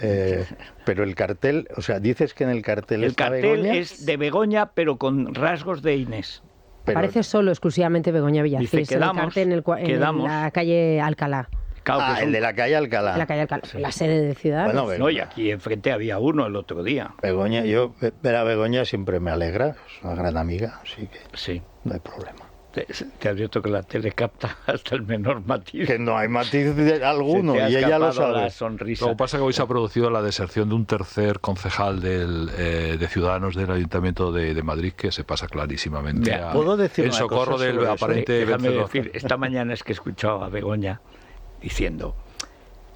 Speaker 2: pero el cartel, o sea, dices que en el cartel
Speaker 1: está
Speaker 2: Begoña.
Speaker 1: El cartel es de Begoña, pero con rasgos de Inés.
Speaker 4: Parece solo, exclusivamente Begoña Villacís.
Speaker 1: Dice, quedamos,
Speaker 4: en el cartel en la calle Alcalá.
Speaker 2: Claro, el de la calle Alcalá.
Speaker 4: La calle Alcalá, la sede de Ciudadanos.
Speaker 2: Bueno,
Speaker 1: no, y aquí enfrente había uno el otro día.
Speaker 2: Begoña, yo ver a Begoña siempre me alegra, es una gran amiga, así que
Speaker 1: sí,
Speaker 2: no hay problema.
Speaker 1: Te advierto que la tele capta hasta el menor matiz.
Speaker 2: Que no hay matiz alguno y ella lo sabe.
Speaker 1: La sonrisa.
Speaker 3: Lo que pasa es que hoy se ha producido la deserción de un tercer concejal de Ciudadanos del Ayuntamiento de Madrid, que se pasa clarísimamente en socorro del aparente vencedor.
Speaker 1: Decir, esta mañana es que he escuchado a Begoña diciendo,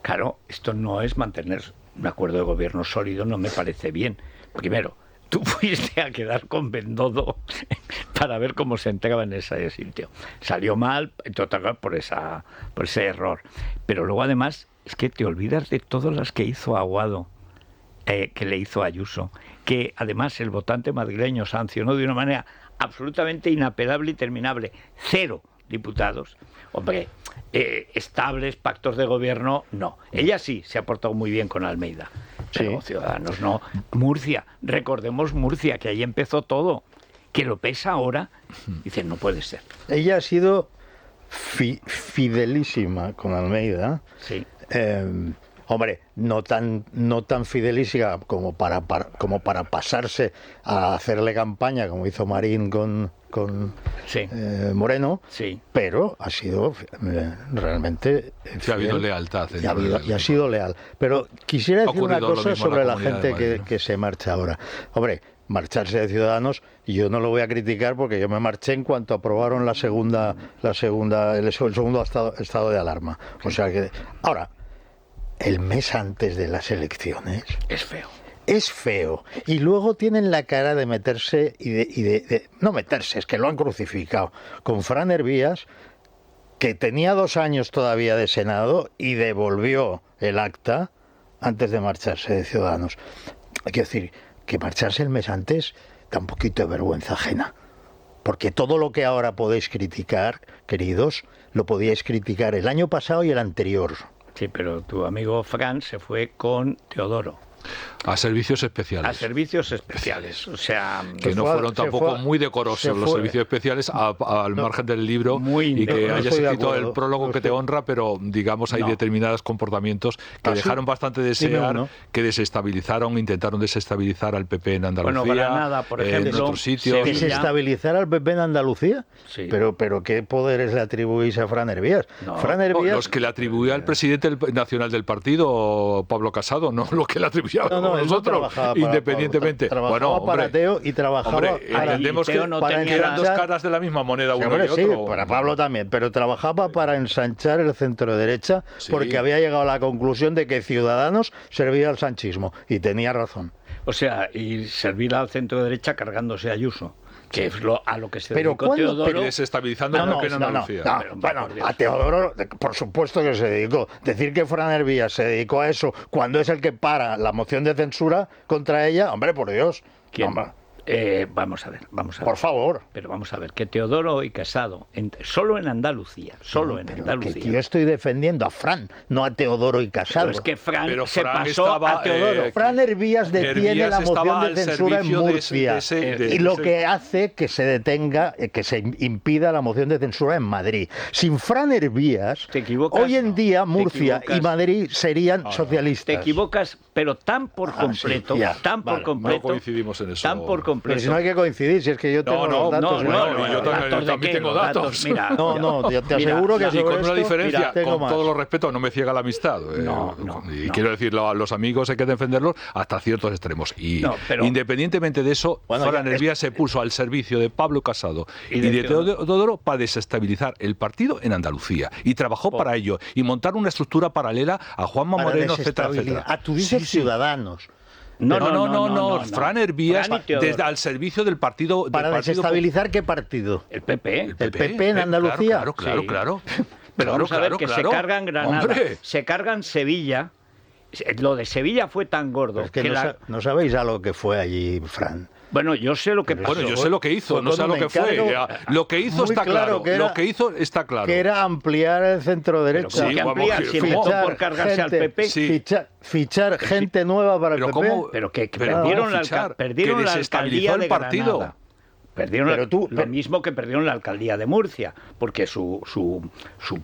Speaker 1: claro, esto no es mantener un acuerdo de gobierno sólido, no me parece bien. Primero, tú fuiste a quedar con Bendodo para ver cómo se entregaba en ese sitio. Salió mal, por ese error. Pero luego, además, es que te olvidas de todas las que hizo Aguado, que le hizo Ayuso, que además el votante madrileño sancionó de una manera absolutamente inapelable y terminable. 0 diputados. Hombre, estables, pactos de gobierno, no. Ella sí se ha portado muy bien con Almeida, pero Ciudadanos no. Murcia, recordemos Murcia, que ahí empezó todo. Que lo pesa ahora, dicen, no puede ser.
Speaker 2: Ella ha sido fidelísima con Almeida.
Speaker 1: Sí.
Speaker 2: Hombre, no tan fidelísima como para pasarse a hacerle campaña como hizo Marín con Moreno, pero ha sido realmente
Speaker 3: sí, ha habido lealtad
Speaker 2: y ha sido leal. Pero quisiera decir una cosa sobre la gente que se marcha ahora. Hombre, marcharse de Ciudadanos, yo no lo voy a criticar porque yo me marché en cuanto aprobaron el segundo estado de alarma. O sea que ahora, el mes antes de las elecciones es feo. Y luego tienen la cara de meterse no meterse, es que lo han crucificado con Fran Hervías, que tenía 2 años todavía de Senado y devolvió el acta antes de marcharse de Ciudadanos. Quiero decir que marcharse el mes antes da un poquito de vergüenza ajena. Porque todo lo que ahora podéis criticar, queridos, lo podíais criticar el año pasado y el anterior.
Speaker 1: Sí, pero tu amigo Fran se fue con Teodoro.
Speaker 3: A servicios especiales.
Speaker 1: A servicios especiales, o sea...
Speaker 3: Que no fueron tampoco muy decorosos los servicios especiales al margen del libro y que hayas escrito el prólogo que te honra, pero digamos hay determinados comportamientos que dejaron bastante desear, que intentaron desestabilizar al PP en Andalucía,
Speaker 1: bueno, Granada, por ejemplo,
Speaker 3: en otros sitios.
Speaker 2: ¿Desestabilizar al PP en Andalucía? Sí. Pero ¿qué poderes le atribuís a Fran Hervías?
Speaker 3: Fran Hervías... Los que le atribuía al presidente nacional del partido, Pablo Casado, no lo que le atribuía nosotros, independientemente.
Speaker 2: Trabajaba para Teo y trabajaba para...
Speaker 3: Entendemos que eran 2 caras de la misma moneda, uno y otro.
Speaker 2: Sí, para Pablo también, pero trabajaba para ensanchar el centro derecha porque había llegado a la conclusión de que Ciudadanos servía al sanchismo, y tenía razón.
Speaker 1: O sea, y servir al centro derecha cargándose a Ayuso, que es a lo que se dedicó Teodoro.
Speaker 3: Desestabilizando el PP en Andalucía.
Speaker 2: Bueno, a Teodoro, por supuesto que se dedicó. Decir que Fran Hervías se dedicó a eso cuando es el que para la moción de censura contra ella, hombre, por Dios.
Speaker 1: ¿Quién? Vamos a ver.
Speaker 2: Por favor.
Speaker 1: Pero vamos a ver, que Teodoro y Casado, solo en Andalucía,
Speaker 2: Que yo estoy defendiendo a Fran, no a Teodoro y Casado.
Speaker 1: Pero es que Fran se pasó a Teodoro.
Speaker 2: Fran Hervías detiene la moción de censura en Murcia y lo que hace que se detenga, que se impida la moción de censura en Madrid. Sin Fran Hervías, hoy en día Murcia y Madrid serían socialistas.
Speaker 1: Te equivocas, pero tan por completo,
Speaker 3: No coincidimos en eso.
Speaker 1: Tan por completo.
Speaker 2: Pero si no hay que coincidir, si es que yo tengo los datos.
Speaker 3: Yo también tengo datos.
Speaker 1: Mira,
Speaker 2: te aseguro que
Speaker 3: y con una diferencia, con
Speaker 2: más.
Speaker 3: todo los respeto, no me ciega la amistad. Quiero decir, a los amigos hay que defenderlos hasta ciertos extremos. Y independientemente de eso, Fran Hervías se puso al servicio de Pablo Casado y de Teodoro para desestabilizar el partido en Andalucía. Y trabajó para ello. Y montar una estructura paralela a Juanma Moreno, etcétera.
Speaker 2: Tú dices Ciudadanos.
Speaker 3: No. Fran Hervías al servicio del partido.
Speaker 2: ¿Para desestabilizar qué partido?
Speaker 1: El PP.
Speaker 2: ¿El PP en Andalucía?
Speaker 3: Claro.
Speaker 1: Pero vamos a ver que se cargan Granada, se cargan Sevilla. Lo de Sevilla fue tan gordo.
Speaker 2: Es que no sabéis a lo que fue allí, Fran.
Speaker 1: Bueno, yo sé lo que pasó.
Speaker 3: Bueno, yo sé lo que hizo, no sé lo que fue. Lo que hizo está claro. Lo que hizo está claro.
Speaker 2: Que era ampliar el centro derecha.
Speaker 1: Si empezó por cargarse al PP.
Speaker 2: Fichar gente nueva para el PP.
Speaker 1: Pero que perdieron la alcaldía de Granada. Perdieron lo mismo que perdieron la alcaldía de Murcia, porque su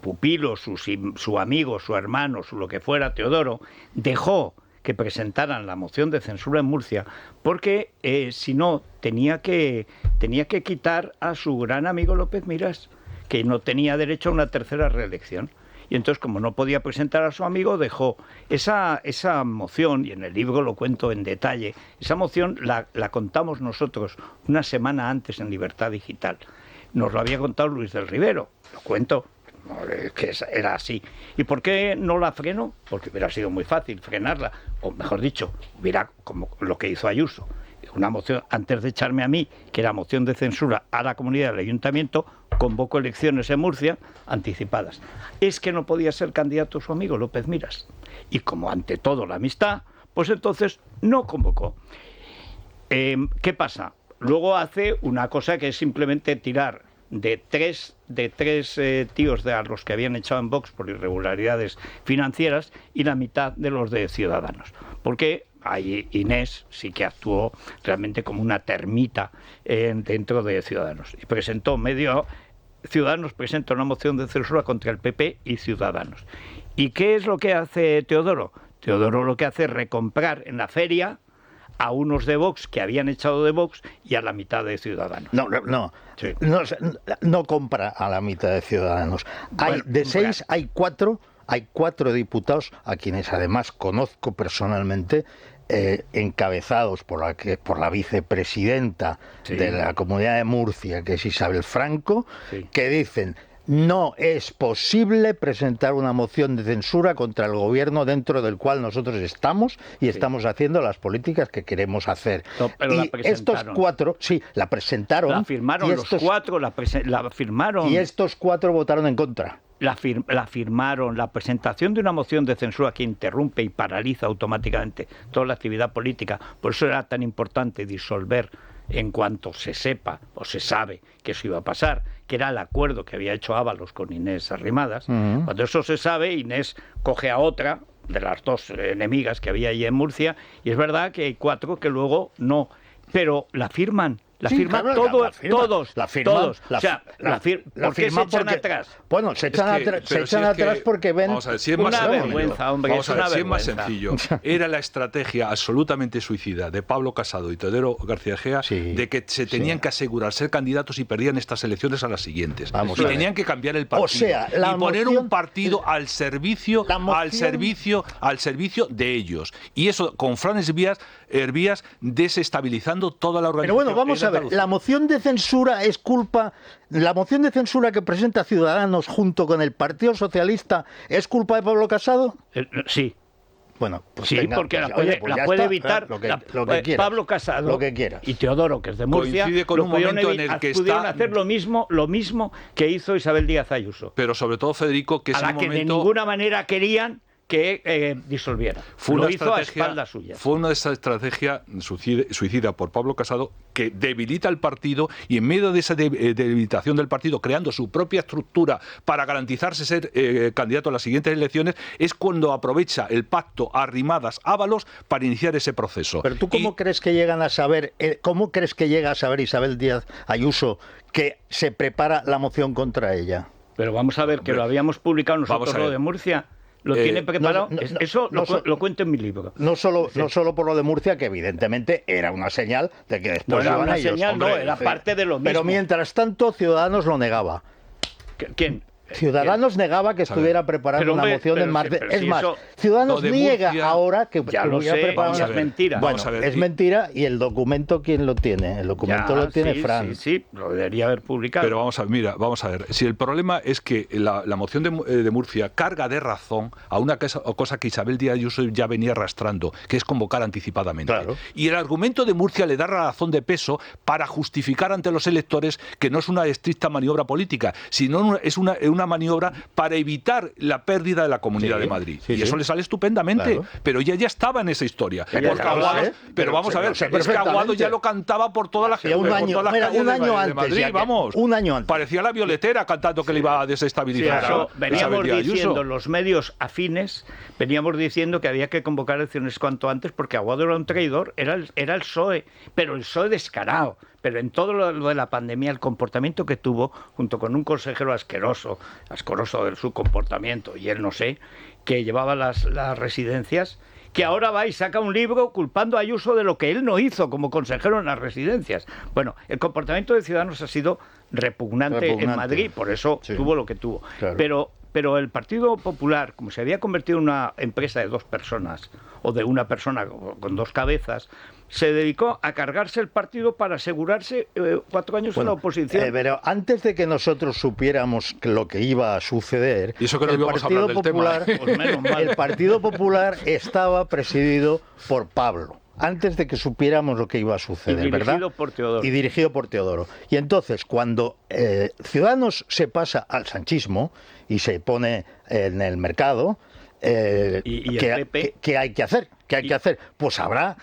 Speaker 1: pupilo, su amigo, su hermano, lo que fuera, Teodoro, dejó que presentaran la moción de censura en Murcia, porque si no tenía que quitar a su gran amigo López Miras, que no tenía derecho a una tercera reelección. Y entonces, como no podía presentar a su amigo, dejó esa moción, y en el libro lo cuento en detalle, esa moción la contamos nosotros una semana antes en Libertad Digital. Nos lo había contado Luis del Rivero, lo cuento, que era así. ¿Y por qué no la frenó? Porque hubiera sido muy fácil frenarla, o mejor dicho, hubiera como lo que hizo Ayuso. Una moción, antes de echarme a mí, que era moción de censura a la comunidad del ayuntamiento, convocó elecciones en Murcia anticipadas. Es que no podía ser candidato su amigo López Miras. Y como ante todo la amistad, pues entonces no convocó. ¿Qué pasa? Luego hace una cosa que es simplemente tirar de tres tíos de los que habían echado en Vox por irregularidades financieras y la mitad de los de Ciudadanos. Porque ahí Inés sí que actuó realmente como una termita dentro de Ciudadanos. Y Ciudadanos presenta una moción de censura contra el PP y Ciudadanos. ¿Y qué es lo que hace Teodoro? Teodoro lo que hace es recomprar en la feria a unos de Vox que habían echado de Vox y a la mitad de Ciudadanos.
Speaker 2: No compra a la mitad de Ciudadanos. De 6 hay 4 diputados a quienes además conozco personalmente, encabezados por la vicepresidenta de la Comunidad de Murcia, que es Isabel Franco, que dicen: no es posible presentar una moción de censura contra el gobierno dentro del cual nosotros estamos y estamos haciendo las políticas que queremos hacer.
Speaker 1: No, pero
Speaker 2: y estos 4, la presentaron.
Speaker 1: La firmaron los 4, la firmaron.
Speaker 2: Y estos 4 votaron en contra.
Speaker 1: La firmaron. La presentación de una moción de censura que interrumpe y paraliza automáticamente toda la actividad política. Por eso era tan importante disolver en cuanto se sepa o se sabe que eso iba a pasar, que era el acuerdo que había hecho Ábalos con Inés Arrimadas. Cuando eso se sabe, Inés coge a otra de las dos enemigas que había allí en Murcia, y es verdad que hay 4 que luego no, pero la firman. La firman todos. ¿Por qué se echan atrás?
Speaker 2: Bueno, se echan atrás porque ven...
Speaker 3: Vamos a ver, si es más
Speaker 1: vergüenza, hombre.
Speaker 3: Vamos a ver, si es más sencillo. Era la estrategia absolutamente suicida de Pablo Casado y Teodoro García Egea de que se tenían que asegurar ser candidatos y perdían estas elecciones a las siguientes. Y tenían que cambiar el partido. Y poner un partido al servicio de ellos. Y eso, con Fran Hervías, desestabilizando toda la organización.
Speaker 2: Pero bueno, vamos a ver, la moción de censura que presenta Ciudadanos junto con el Partido Socialista, ¿es culpa de Pablo Casado?
Speaker 1: Sí.
Speaker 2: Bueno, pues
Speaker 1: sí, porque la puede evitar
Speaker 2: lo que quieras,
Speaker 1: Pablo Casado
Speaker 2: lo que quieras.
Speaker 1: Y Teodoro, que es de Murcia,
Speaker 3: coincide con un momento en el que
Speaker 1: pudieron hacer lo mismo que hizo Isabel Díaz Ayuso.
Speaker 3: Pero sobre todo, Federico, que es un momento...
Speaker 1: que de ninguna manera querían que disolviera. Lo hizo a espaldas suyas.
Speaker 3: Fue una estrategia suicida por Pablo Casado que debilita el partido, y en medio de esa debilitación del partido, creando su propia estructura para garantizarse ser candidato a las siguientes elecciones, es cuando aprovecha el pacto Arrimadas-Ábalos para iniciar ese proceso.
Speaker 2: Pero tú ¿cómo crees que llega a saber Isabel Díaz Ayuso que se prepara la moción contra ella?
Speaker 1: Pero vamos a ver, que lo habíamos publicado nosotros lo de Murcia. Lo tiene preparado, lo cuento en mi libro.
Speaker 2: No solo por lo de Murcia, que evidentemente era una señal de que después
Speaker 1: no era una
Speaker 2: ellos.
Speaker 1: señal, era parte de lo mismo.
Speaker 2: Pero mientras tanto, Ciudadanos lo negaba.
Speaker 1: ¿Quién?
Speaker 2: Ciudadanos negaba que estuviera preparando una moción en marzo. Es más, Ciudadanos niega ahora que estuviera preparando.
Speaker 1: Es mentira.
Speaker 2: Bueno, es mentira, y el documento, ¿quién lo tiene? El documento lo tiene Fran.
Speaker 1: Sí, lo debería haber publicado.
Speaker 3: Pero vamos a ver. Si el problema es que la moción de Murcia carga de razón a una cosa que Isabel Díaz Ayuso ya venía arrastrando, que es convocar anticipadamente.
Speaker 2: Claro.
Speaker 3: Y el argumento de Murcia le da razón de peso para justificar ante los electores que no es una estricta maniobra política, sino es una maniobra para evitar la pérdida de la Comunidad de Madrid. Y eso le sale estupendamente. Claro. Pero ella ya estaba en esa historia. Pero vamos a ver, es que Aguado ya lo cantaba por toda la gente.
Speaker 2: Un año antes.
Speaker 3: Madrid, vamos.
Speaker 2: Un año antes.
Speaker 3: Parecía la Violetera cantando que le iba a desestabilizar.
Speaker 1: Claro, veníamos diciendo, los medios afines, veníamos diciendo que había que convocar elecciones cuanto antes porque Aguado era un traidor, era el PSOE, pero el PSOE descarado. Pero en todo lo de la pandemia, el comportamiento que tuvo, junto con un consejero asqueroso de su comportamiento, y él no sé, que llevaba las residencias, que ahora va y saca un libro culpando a Ayuso de lo que él no hizo como consejero en las residencias. Bueno, el comportamiento de Ciudadanos ha sido repugnante. En Madrid, por eso tuvo lo que tuvo. Claro. Pero el Partido Popular, como se había convertido en una empresa de 2 personas, o de una persona con 2 cabezas, se dedicó a cargarse el partido para asegurarse 4 años en la oposición.
Speaker 2: Pero antes de que nosotros supiéramos lo que iba a suceder,
Speaker 3: y eso que no
Speaker 2: el Partido Popular estaba presidido por Pablo. Antes de que supiéramos lo que iba a suceder,
Speaker 1: y
Speaker 2: ¿verdad? Y dirigido por Teodoro. Y entonces, cuando Ciudadanos se pasa al sanchismo y se pone en el mercado,
Speaker 1: ¿Y el PP?
Speaker 2: ¿Qué hay que hacer? ¿Qué hay que hacer? Pues habrá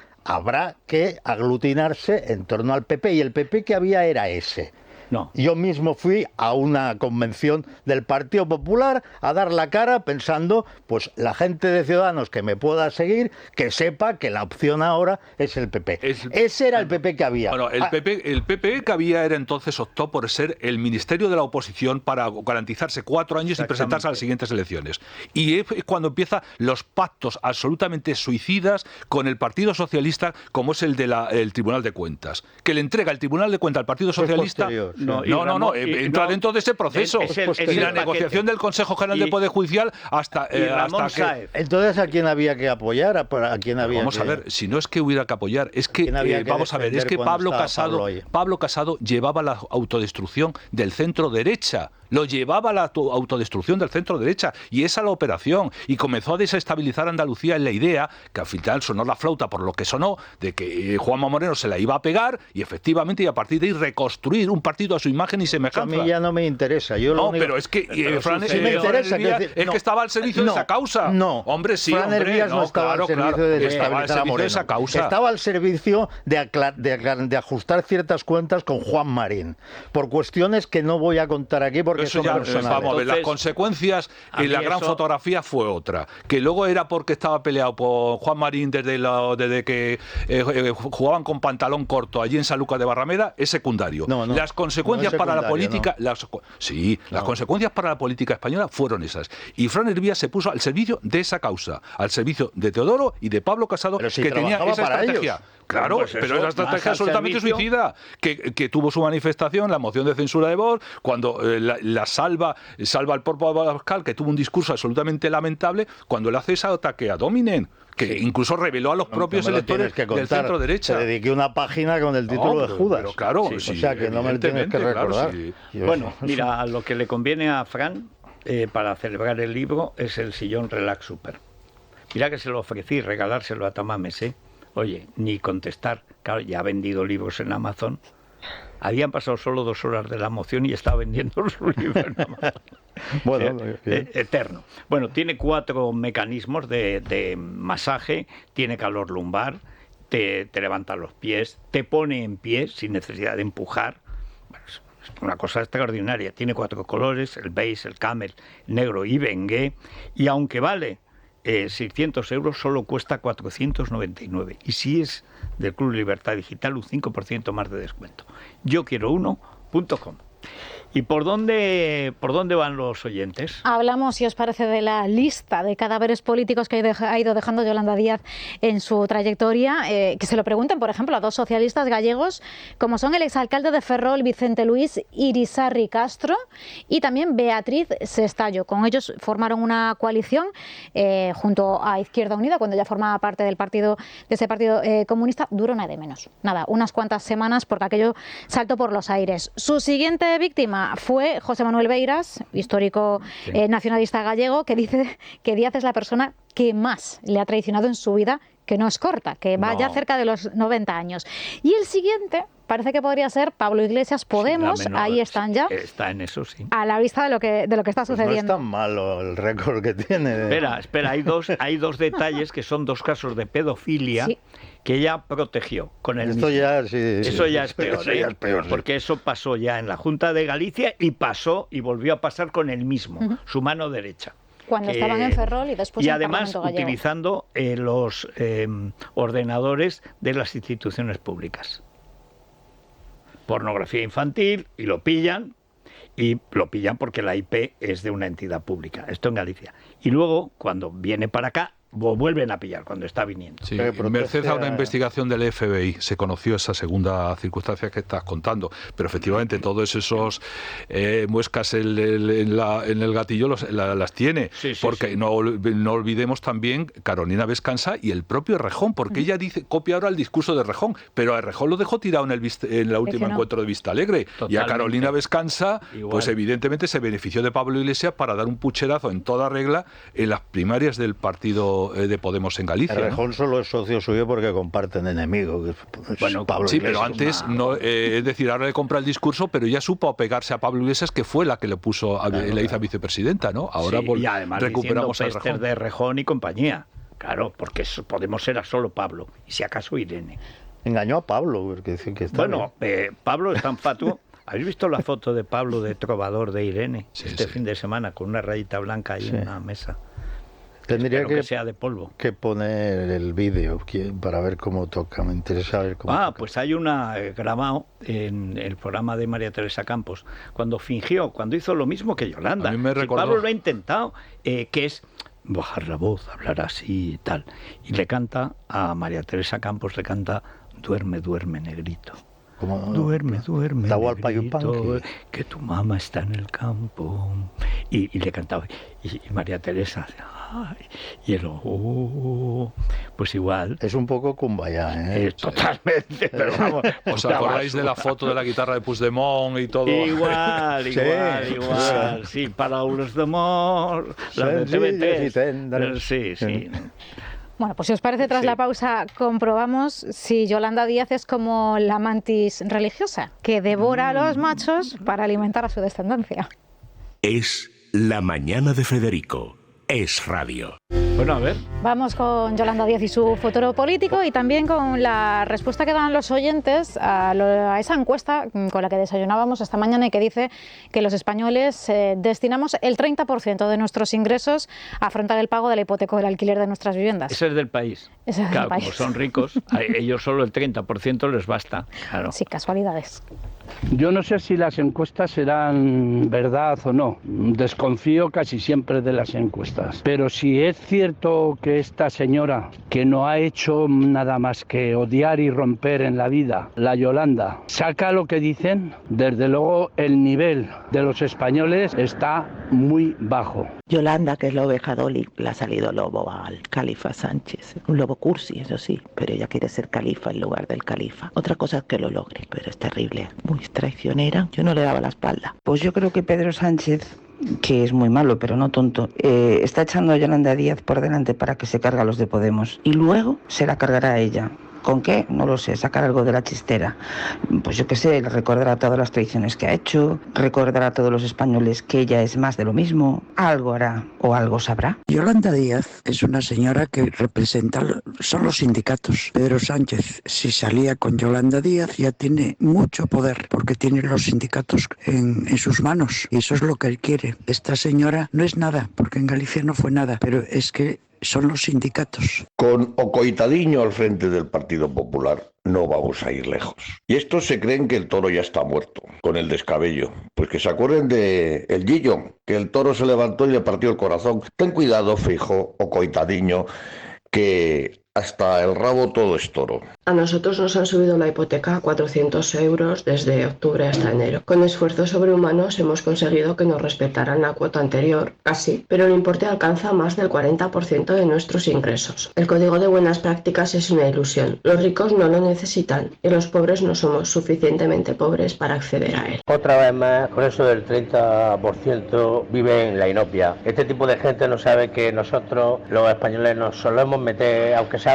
Speaker 2: que aglutinarse en torno al PP, y el PP que había era ese.
Speaker 1: No.
Speaker 2: Yo mismo fui a una convención del Partido Popular a dar la cara pensando, pues la gente de Ciudadanos que me pueda seguir, que sepa que la opción ahora es el PP. Ese era el PP que había.
Speaker 3: Bueno, el PP que había era entonces optó por ser el ministerio de la oposición para garantizarse 4 años y presentarse a las siguientes elecciones. Y es cuando empiezan los pactos absolutamente suicidas con el Partido Socialista, como es el del Tribunal de Cuentas, que le entrega el Tribunal de Cuentas al Partido Socialista. No, entra dentro de ese proceso. Y la negociación del Consejo General del Poder Judicial hasta que...
Speaker 2: Entonces, ¿a quién había que apoyar? ¿A quién había
Speaker 3: Vamos a ver, si no es que hubiera que apoyar, es que, vamos a ver, es que Pablo Casado llevaba la autodestrucción del centro derecha. Lo llevaba a la autodestrucción del centro derecha, y esa la operación, y comenzó a desestabilizar Andalucía en la idea, que al final sonó la flauta por lo que sonó, de que Juanma Moreno se la iba a pegar, y efectivamente, y a partir de ahí reconstruir un partido a su imagen y semejanza.
Speaker 2: A mí ya no me interesa.
Speaker 3: Pero es que Fran Hervías estaba al servicio de esa causa.
Speaker 2: No,
Speaker 3: hombre, sí,
Speaker 2: Fran Hervías no estaba al servicio de desestabilizar a Moreno.
Speaker 3: Esa causa.
Speaker 2: Estaba al servicio de ajustar ciertas cuentas con Juan Marín, por cuestiones que no voy a contar aquí porque
Speaker 3: eso ya, vamos a ver, las consecuencias en la gran fotografía fue otra, que luego era porque estaba peleado por Juan Marín desde que jugaban con pantalón corto allí en Sanlúcar de Barrameda, es secundario. Las consecuencias para la política, las consecuencias para la política española fueron esas. Y Fran Hervías se puso al servicio de esa causa, al servicio de Teodoro y de Pablo Casado, que tenía esa estrategia.
Speaker 2: Ellos.
Speaker 3: Claro,
Speaker 2: pues
Speaker 3: pero esa estrategia absolutamente suicida, que tuvo su manifestación, la moción de censura de Vox, cuando la salva al propio Abascal, que tuvo un discurso absolutamente lamentable, cuando le hace ese ataque a Dominen, que incluso reveló a los propios electores del centro derecha.
Speaker 2: Te dediqué una página con el título de Judas.
Speaker 3: Pero claro,
Speaker 2: o sea que no me lo tienes que recordar.
Speaker 1: Bueno, mira, lo que le conviene a Fran para celebrar el libro es el sillón Relax Super. Mira que se lo ofrecí regalárselo a Tamames, Oye, ni contestar. Claro, ya ha vendido libros en Amazon. Habían pasado solo 2 horas de la moción y estaba vendiendo su libro en Amazon.
Speaker 2: Bueno,
Speaker 1: eterno. Bueno, tiene 4 mecanismos de masaje. Tiene calor lumbar, te levanta los pies, te pone en pie sin necesidad de empujar. Bueno, es una cosa extraordinaria. Tiene 4 colores, el beige, el camel, negro y bengué. Y aunque vale 600 euros, solo cuesta 499. Y si es del Club Libertad Digital, un 5% más de descuento. Yo quiero uno.com. ¿Y por dónde van los oyentes?
Speaker 9: Hablamos, si os parece, de la lista de cadáveres políticos que ha ido dejando Yolanda Díaz en su trayectoria. Que se lo pregunten, por ejemplo, a 2 socialistas gallegos, como son el exalcalde de Ferrol, Vicente Luis Irisarri Castro, y también Beatriz Sestallo. Con ellos formaron una coalición junto a Izquierda Unida, cuando ya formaba parte de ese partido comunista. Duró nada de menos. Nada, unas cuantas semanas, porque aquello saltó por los aires. Su siguiente víctima fue José Manuel Beiras, histórico nacionalista gallego, que dice que Díaz es la persona que más le ha traicionado en su vida, que no es corta, que va ya cerca de los 90 años. Y el siguiente parece que podría ser Pablo Iglesias, Podemos, ahí están ya.
Speaker 1: Está en eso, sí.
Speaker 9: A la vista de lo que está sucediendo.
Speaker 2: No es tan malo el récord que tiene.
Speaker 1: Espera, hay dos detalles que son 2 casos de pedofilia que ella protegió con el
Speaker 2: mismo.
Speaker 1: Eso ya es peor, porque eso pasó ya en la Junta de Galicia y volvió a pasar con el mismo, su mano derecha.
Speaker 9: Cuando estaban en Ferrol y después en el Parlamento gallego.
Speaker 1: Y además utilizando los ordenadores de las instituciones públicas. Pornografía infantil, y lo pillan porque la IP es de una entidad pública. Esto en Galicia. Y luego, cuando viene para acá, vuelven a pillar cuando está viniendo.
Speaker 3: Sí, merced a una investigación del FBI se conoció esa segunda circunstancia que estás contando, pero efectivamente todos esos muescas en el gatillo las tiene, porque no olvidemos también Carolina Vescansa y el propio Errejón, porque ella copia ahora el discurso de Errejón, pero a Errejón lo dejó tirado en la última encuentro de Vista Alegre. Totalmente. Y a Carolina Vescansa, pues evidentemente se benefició de Pablo Iglesias para dar un pucherazo en toda regla en las primarias del Partido socio de Podemos en Galicia.
Speaker 2: Errejón solo es socio suyo porque comparten enemigo.
Speaker 3: Bueno,
Speaker 2: Pablo
Speaker 3: sí,
Speaker 2: Iglesias,
Speaker 3: pero antes, no, es decir, ahora le compra el discurso, pero ya supo apegarse a Pablo Iglesias, que fue la que le puso, la hizo vicepresidenta, ¿no? Ahora
Speaker 1: y además
Speaker 3: recuperamos a
Speaker 1: Errejón. De Errejón y compañía. Claro, porque Podemos era solo Pablo, y si acaso Irene.
Speaker 2: Engañó a Pablo, porque dicen que está
Speaker 1: Pablo es tan fatuo. ¿Habéis visto la foto de Pablo de trovador de Irene fin de semana con una rayita blanca ahí en una mesa?
Speaker 2: Tendría
Speaker 1: que sea de polvo.
Speaker 2: Que poner el vídeo para ver cómo toca. Me interesa ver cómo toca.
Speaker 1: Pues hay una grabado en el programa de María Teresa Campos cuando hizo lo mismo que Yolanda.
Speaker 3: A mí me recordó...
Speaker 1: Pablo lo ha intentado, que es bajar la voz, hablar así y tal. Y le canta a María Teresa Campos, le canta Duerme, duerme, negrito. Duerme, duerme, negrito, que tu mamá está en el campo. Y le cantaba. Y María Teresa, y él, pues igual.
Speaker 2: Es un poco Kumbaya, ¿eh?
Speaker 1: Totalmente, pero vamos.
Speaker 3: ¿Os acordáis de la foto de la guitarra de Puigdemont y todo?
Speaker 1: Igual. Sí, paraules d'amor. La de TV3. Sí.
Speaker 9: Bueno, pues si os parece, tras la pausa comprobamos si Yolanda Díaz es como la mantis religiosa, que devora a los machos para alimentar a su descendencia.
Speaker 5: Es La Mañana de Federico. Es radio.
Speaker 1: Bueno, a ver.
Speaker 9: Vamos con Yolanda Díaz y su futuro político y también con la respuesta que dan los oyentes a esa encuesta con la que desayunábamos esta mañana y que dice que los españoles destinamos el 30% de nuestros ingresos a afrontar el pago de la hipoteca o el alquiler de nuestras viviendas.
Speaker 1: Ese es del país. Claro, como son ricos, a ellos solo el 30% les basta. Claro.
Speaker 9: Sí, casualidades.
Speaker 10: Yo no sé si las encuestas serán verdad o no. Desconfío casi siempre de las encuestas. Pero si es cierto que esta señora, que no ha hecho nada más que odiar y romper en la vida, la Yolanda, saca lo que dicen, desde luego el nivel de los españoles está muy bajo.
Speaker 11: Yolanda, que es la oveja Dolly, le ha salido lobo al califa Sánchez. Un lobo cursi, eso sí, pero ella quiere ser califa en lugar del califa. Otra cosa es que lo logre, pero es terrible, muy traicionera. Yo no le daba la espalda.
Speaker 12: Pues yo creo que Pedro Sánchez, que es muy malo, pero no tonto, está echando a Yolanda Díaz por delante para que se cargue a los de Podemos. Y luego se la cargará a ella. ¿Con qué? No lo sé, sacar algo de la chistera. Pues yo qué sé, recordará todas las traiciones que ha hecho, recordará a todos los españoles que ella es más de lo mismo, algo hará o algo sabrá.
Speaker 13: Yolanda Díaz es una señora que representa, son los sindicatos. Pedro Sánchez, si salía con Yolanda Díaz, ya tiene mucho poder, porque tiene los sindicatos en sus manos, y eso es lo que él quiere. Esta señora no es nada, porque en Galicia no fue nada, pero es que son los sindicatos.
Speaker 14: Con Ocoitadiño al frente del Partido Popular no vamos a ir lejos. Y estos se creen que el toro ya está muerto, con el descabello. Pues que se acuerden de el Gillon, que el toro se levantó y le partió el corazón. Ten cuidado, Feijóo, Ocoitadiño, que hasta el rabo todo es toro.
Speaker 15: A nosotros nos han subido la hipoteca a 400 euros desde octubre hasta enero. Con esfuerzos sobrehumanos hemos conseguido que nos respetaran la cuota anterior, casi, pero el importe alcanza más del 40% de nuestros ingresos. El código de buenas prácticas es una ilusión. Los ricos no lo necesitan y los pobres no somos suficientemente pobres para acceder a él.
Speaker 16: Otra vez más, con eso del 30% vive en la inopia. Este tipo de gente no sabe que nosotros, los españoles, nos solemos meter, aunque sea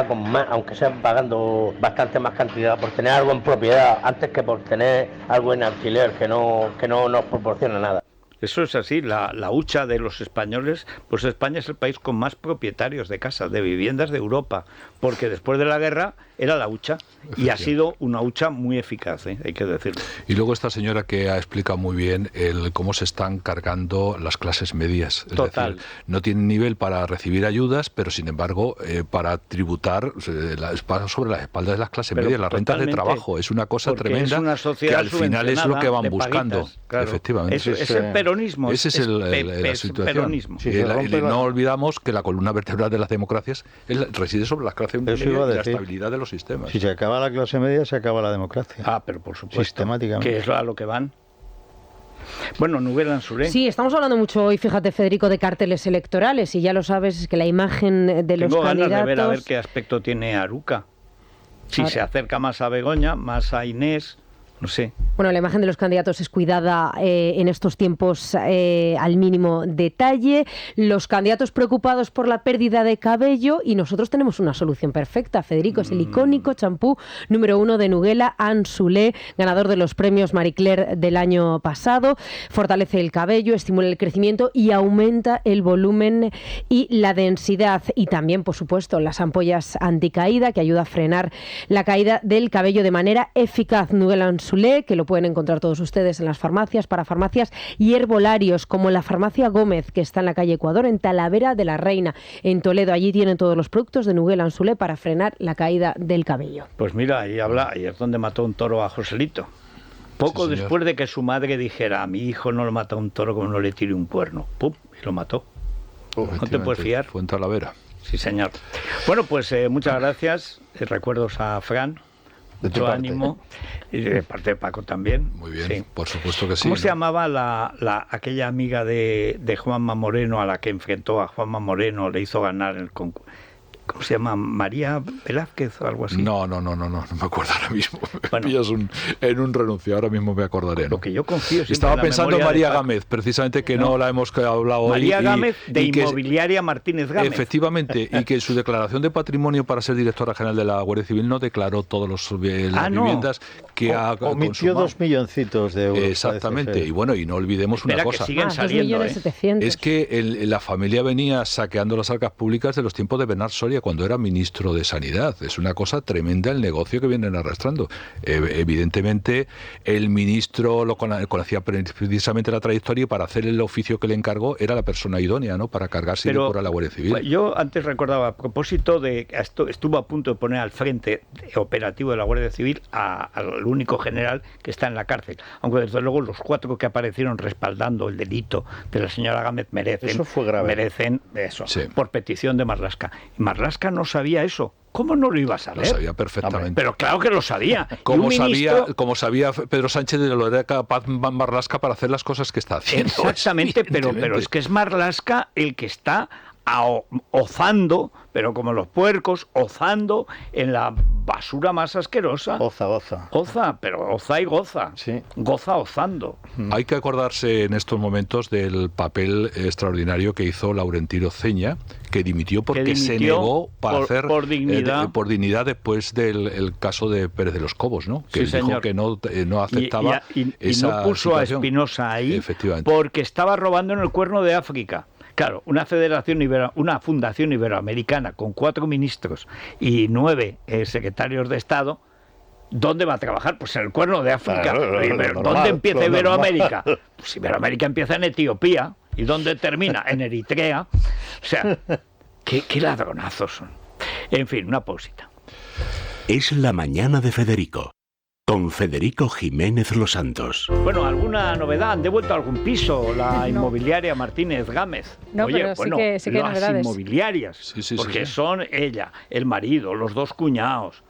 Speaker 16: pagando bastante más cantidad por tener algo en propiedad antes que por tener algo en alquiler que no nos proporciona nada.
Speaker 1: Eso es así, la hucha de los españoles, pues España es el país con más propietarios de casas, de viviendas de Europa, porque después de la guerra era la hucha y ha sido una hucha muy eficaz, hay que decirlo.
Speaker 3: Y luego esta señora que ha explicado muy bien cómo se están cargando las clases medias. Es
Speaker 1: Total.
Speaker 3: decir, no tienen nivel para recibir ayudas, pero sin embargo para tributar sobre las espaldas de las clases medias, las rentas de trabajo. Es una cosa tremenda, que al final es lo que van buscando.
Speaker 1: Claro.
Speaker 3: Efectivamente.
Speaker 1: Es el peronismo.
Speaker 3: Ese es la situación.
Speaker 1: Peronismo.
Speaker 3: No olvidamos que la columna vertebral de las democracias reside sobre las clases medias y la estabilidad de los sistemas.
Speaker 2: Si se acaba la clase media, se acaba la democracia.
Speaker 1: Pero por supuesto.
Speaker 2: Sistemáticamente.
Speaker 1: Que es a lo que van. Bueno, Nubel Ansuré.
Speaker 4: Sí, estamos hablando mucho hoy, fíjate, Federico, de carteles electorales y ya lo sabes, es que la imagen de los candidatos...
Speaker 1: Tengo ganas de ver a ver qué aspecto tiene Aruca. Si se acerca más a Begoña, más a Inés, no sé.
Speaker 4: Bueno, la imagen de los candidatos es cuidada en estos tiempos al mínimo detalle. Los candidatos preocupados por la pérdida de cabello, y nosotros tenemos una solución perfecta. Federico, es el icónico champú número 1 de Nugela Anne-Soulé, ganador de los premios Marie Claire del año pasado. Fortalece el cabello, estimula el crecimiento y aumenta el volumen y la densidad. Y también, por supuesto, las ampollas anticaída, que ayuda a frenar la caída del cabello de manera eficaz. Nugela Anne-Soulé, que lo pueden encontrar todos ustedes en las farmacias, parafarmacias y herbolarios, como la farmacia Gómez, que está en la calle Ecuador, en Talavera de la Reina, en Toledo. Allí tienen todos los productos de Nugela Anne-Soulé para frenar la caída del cabello.
Speaker 1: Pues mira, ahí habla, ayer es donde mató un toro a Joselito. Poco después de que su madre dijera: a mi hijo no lo mata un toro como no le tire un cuerno. ¡Pum! Y lo mató. ¿No te puedes fiar?
Speaker 3: Fue en Talavera.
Speaker 1: Sí, señor. Bueno, pues muchas gracias. Recuerdos a Fran. Mucho ánimo. Y de parte de Paco también.
Speaker 3: Muy bien, sí. Por supuesto que sí.
Speaker 1: ¿Cómo se llamaba aquella amiga de Juanma Moreno, a la que enfrentó a Juanma Moreno, le hizo ganar el concurso? ¿Cómo se llama? ¿María Velázquez o algo así?
Speaker 3: No me acuerdo ahora mismo. Bueno, pillas en un renuncio, ahora mismo me acordaré. ¿No?
Speaker 1: Lo que yo confío.
Speaker 3: Estaba pensando en María Gámez, precisamente, que no la hemos hablado hoy.
Speaker 1: María Gámez, de Inmobiliaria Martínez Gámez.
Speaker 3: Efectivamente, y que en su declaración de patrimonio para ser directora general de la Guardia Civil no declaró todas las viviendas que ha consumado.
Speaker 2: Omitió 2 milloncitos de euros.
Speaker 3: Exactamente, y bueno, y no olvidemos una cosa.
Speaker 1: Que siguen saliendo,
Speaker 3: es que la familia venía saqueando las arcas públicas de los tiempos de Bernard Soria, cuando era ministro de Sanidad. Es una cosa tremenda el negocio que vienen arrastrando. Evidentemente, el ministro lo conocía precisamente la trayectoria, y para hacer el oficio que le encargó era la persona idónea, ¿no?, para cargarse de por a la Guardia Civil.
Speaker 1: Yo antes recordaba, a propósito de esto, estuvo a punto de poner al frente operativo de la Guardia Civil al único general que está en la cárcel, aunque desde luego los 4 que aparecieron respaldando el delito de la señora Gámez merecen eso, sí, por petición de Marlaska. Marlaska no sabía eso. ¿Cómo no lo iba a saber?
Speaker 3: Lo sabía perfectamente.
Speaker 1: Pero claro que lo sabía.
Speaker 3: Como sabía Pedro Sánchez de lo era capaz Marlaska para hacer las cosas que está haciendo.
Speaker 1: Exactamente, pero es que es Marlaska el que está ozando, pero como los puercos, ozando en la basura más asquerosa. Oza, pero oza y goza.
Speaker 2: Sí.
Speaker 1: Goza ozando.
Speaker 3: Hay que acordarse en estos momentos del papel extraordinario que hizo Laurentino Ceña, que dimitió porque se negó por dignidad después del caso de Pérez de los Cobos, ¿no? Que
Speaker 1: sí,
Speaker 3: dijo que no aceptaba
Speaker 1: y
Speaker 3: esa
Speaker 1: no puso
Speaker 3: situación.
Speaker 1: A Espinosa ahí porque estaba robando en el Cuerno de África. Claro, una fundación iberoamericana con 4 ministros y 9 secretarios de Estado, ¿dónde va a trabajar? Pues en el Cuerno de África. ¿Dónde empieza Iberoamérica? Pues Iberoamérica empieza en Etiopía. ¿Y dónde termina? En Eritrea. O sea, qué ladronazos son. En fin, una pausita.
Speaker 5: Es la mañana de Federico, con Federico Jiménez Los Santos.
Speaker 1: Bueno, ¿alguna novedad? ¿Han devuelto algún piso la inmobiliaria Martínez Gámez?
Speaker 9: No,
Speaker 1: oye,
Speaker 9: pero
Speaker 1: bueno,
Speaker 9: sí que hay
Speaker 1: las
Speaker 9: novedades.
Speaker 1: Inmobiliarias, porque son ella, el marido, los 2 cuñados.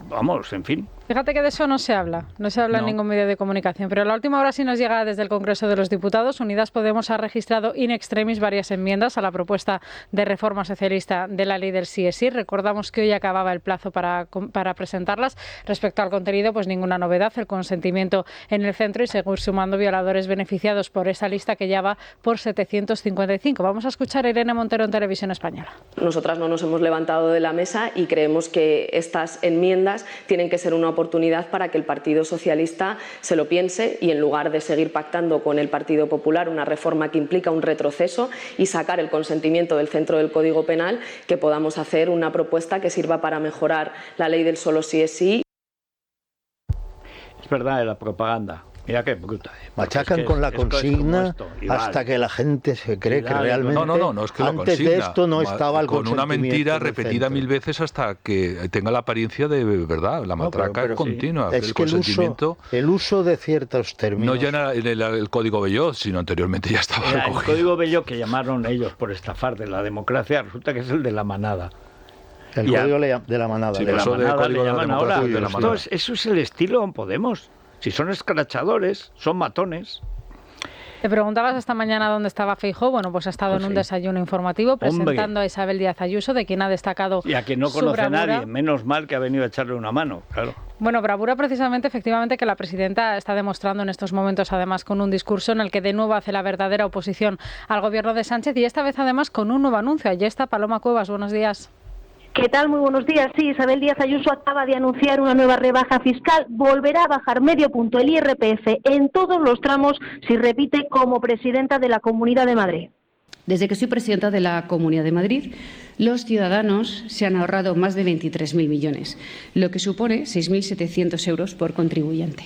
Speaker 1: Vamos, en fin.
Speaker 9: Fíjate que de eso no se habla en ningún medio de comunicación, pero la última hora sí nos llega desde el Congreso de los Diputados. Unidas Podemos ha registrado in extremis varias enmiendas a la propuesta de reforma socialista de la ley del sí es sí. Recordamos que hoy acababa el plazo para presentarlas. Respecto al contenido, pues ninguna novedad, el consentimiento en el centro y seguir sumando violadores beneficiados por esa lista que ya va por 755. Vamos a escuchar a Irene Montero en Televisión Española.
Speaker 17: Nosotras no nos hemos levantado de la mesa y creemos que estas enmiendas tienen que ser una oportunidad para que el Partido Socialista se lo piense y en lugar de seguir pactando con el Partido Popular una reforma que implica un retroceso y sacar el consentimiento del centro del Código Penal, que podamos hacer una propuesta que sirva para mejorar la ley del solo sí es sí.
Speaker 1: Es verdad, la propaganda. Mira qué bruta.
Speaker 2: Machacan con la consigna hasta que la gente se cree que realmente
Speaker 3: no es que
Speaker 2: antes de esto no estaba el consentimiento.
Speaker 3: Con una mentira repetida 1000 veces hasta que tenga la apariencia de verdad, la matraca continua.
Speaker 2: Es que el uso de ciertos términos.
Speaker 3: No ya en el Código Bellot, sino anteriormente ya estaba
Speaker 1: recogido. El Código Bellot que llamaron ellos por estafar de la democracia resulta que es el de la manada.
Speaker 2: El Código de la manada.
Speaker 1: Sí, de la manada le llaman ahora. Eso es el estilo Podemos. Si son escrachadores, son matones.
Speaker 9: Te preguntabas esta mañana dónde estaba Feijóo. Bueno, pues ha estado en un desayuno informativo presentando a Isabel Díaz Ayuso, de quien ha destacado
Speaker 1: y a quien no conoce a nadie, menos mal que ha venido a echarle una mano, claro.
Speaker 9: Bueno, bravura precisamente, efectivamente, que la presidenta está demostrando en estos momentos, además, con un discurso en el que de nuevo hace la verdadera oposición al gobierno de Sánchez, y esta vez además con un nuevo anuncio. Allí está Paloma Cuevas, buenos días.
Speaker 18: ¿Qué tal? Muy buenos días. Sí, Isabel Díaz Ayuso acaba de anunciar una nueva rebaja fiscal. Volverá a bajar medio punto el IRPF en todos los tramos si repite como presidenta de la Comunidad de Madrid.
Speaker 19: Desde que soy presidenta de la Comunidad de Madrid, los ciudadanos se han ahorrado más de 23.000 millones, lo que supone 6.700 euros por contribuyente.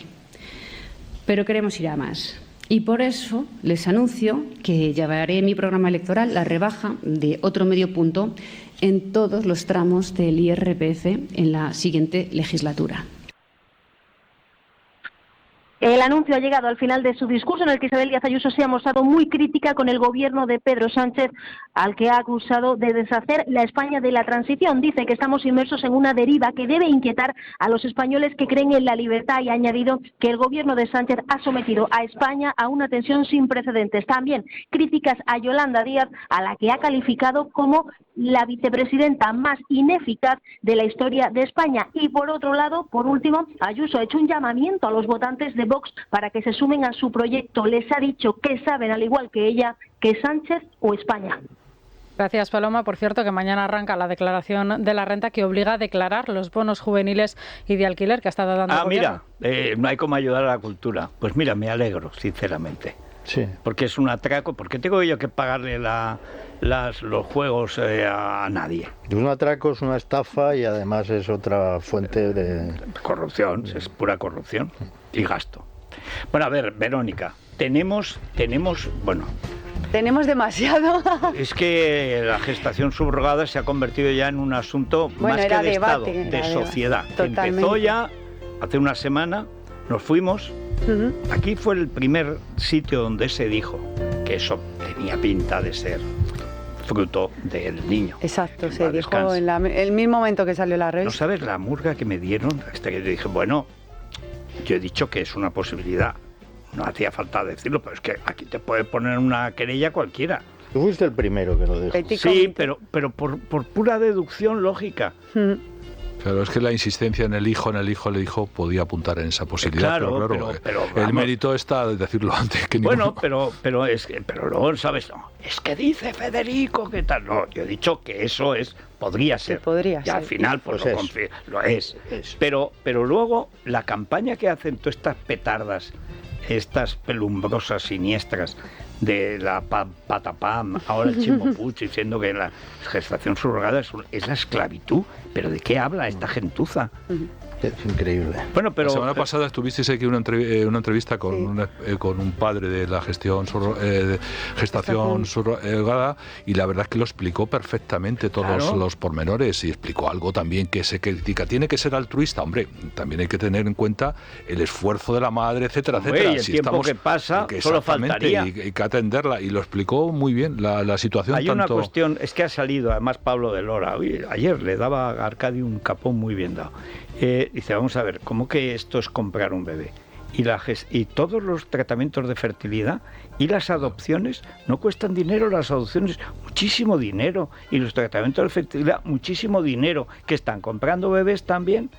Speaker 19: Pero queremos ir a más. Y por eso les anuncio que llevaré en mi programa electoral la rebaja de otro medio punto en todos los tramos del IRPF en la siguiente legislatura.
Speaker 18: El anuncio ha llegado al final de su discurso, en el que Isabel Díaz Ayuso se ha mostrado muy crítica con el gobierno de Pedro Sánchez, al que ha acusado de deshacer la España de la transición. Dice que estamos inmersos en una deriva que debe inquietar a los españoles que creen en la libertad, y ha añadido que el gobierno de Sánchez ha sometido a España a una tensión sin precedentes. También críticas a Yolanda Díaz, a la que ha calificado como la vicepresidenta más ineficaz de la historia de España. Y por otro lado, por último, Ayuso ha hecho un llamamiento a los votantes de Vox para que se sumen a su proyecto. Les ha dicho que saben, al igual que ella, que Sánchez o España.
Speaker 9: Gracias, Paloma. Por cierto, que mañana arranca la declaración de la renta, que obliga a declarar los bonos juveniles y de alquiler que ha estado dando el gobierno.
Speaker 1: Mira, no hay como ayudar a la cultura. Pues mira, me alegro, sinceramente.
Speaker 2: Sí.
Speaker 1: Porque es un atraco, porque tengo yo que pagarle los juegos a nadie.
Speaker 2: Es un atraco, es una estafa, y además es otra fuente de
Speaker 1: corrupción, es pura corrupción y gasto. Bueno, a ver, Verónica, tenemos
Speaker 20: demasiado.
Speaker 1: Es que la gestación subrogada se ha convertido ya en un asunto más que de debate, Estado, de sociedad. Empezó ya hace una semana, nos fuimos. Aquí fue el primer sitio donde se dijo que eso tenía pinta de ser fruto del niño.
Speaker 20: Exacto, se dijo en el mismo momento que salió la revista.
Speaker 1: ¿No sabes la murga que me dieron? Hasta que yo dije, bueno, yo he dicho que es una posibilidad. No hacía falta decirlo, pero es que aquí te puede poner una querella cualquiera.
Speaker 2: Tú fuiste el primero que lo dijo.
Speaker 1: Sí, pero por pura deducción lógica.
Speaker 3: Claro, es que la insistencia en el hijo le dijo, podía apuntar en esa posibilidad.
Speaker 1: Claro,
Speaker 3: pero el mérito está de decirlo antes que
Speaker 1: bueno, pero luego, ¿sabes? No, es que dice Federico que tal. No, yo he dicho que eso podría ser.
Speaker 20: Sí, podría ser.
Speaker 1: Al final, pues lo es. Pero luego, la campaña que hacen todas estas petardas, estas pelumbrosas siniestras de la patapam, ahora el Chimo Puig, diciendo que la gestación subrogada es la esclavitud. ¿Pero de qué habla esta gentuza?
Speaker 2: Es increíble.
Speaker 1: Bueno, pero
Speaker 3: la semana pasada estuvisteis aquí una entrevista con un padre de la gestación subrogada, y la verdad es que lo explicó perfectamente todos los pormenores, y explicó algo también que se critica. Tiene que ser altruista, hombre, también hay que tener en cuenta el esfuerzo de la madre, etcétera, etcétera.
Speaker 1: Y el tiempo que pasa, solo faltaría.
Speaker 3: Y que atenderla, y lo explicó muy bien la situación.
Speaker 1: Hay una cuestión, es que ha salido además Pablo de Lora, ayer le daba a Arcadio un capón muy bien dado. Dice, vamos a ver, ¿cómo que esto es comprar un bebé? Y todos los tratamientos de fertilidad y las adopciones no cuestan dinero, las adopciones muchísimo dinero, y los tratamientos de fertilidad muchísimo dinero, que están comprando bebés también.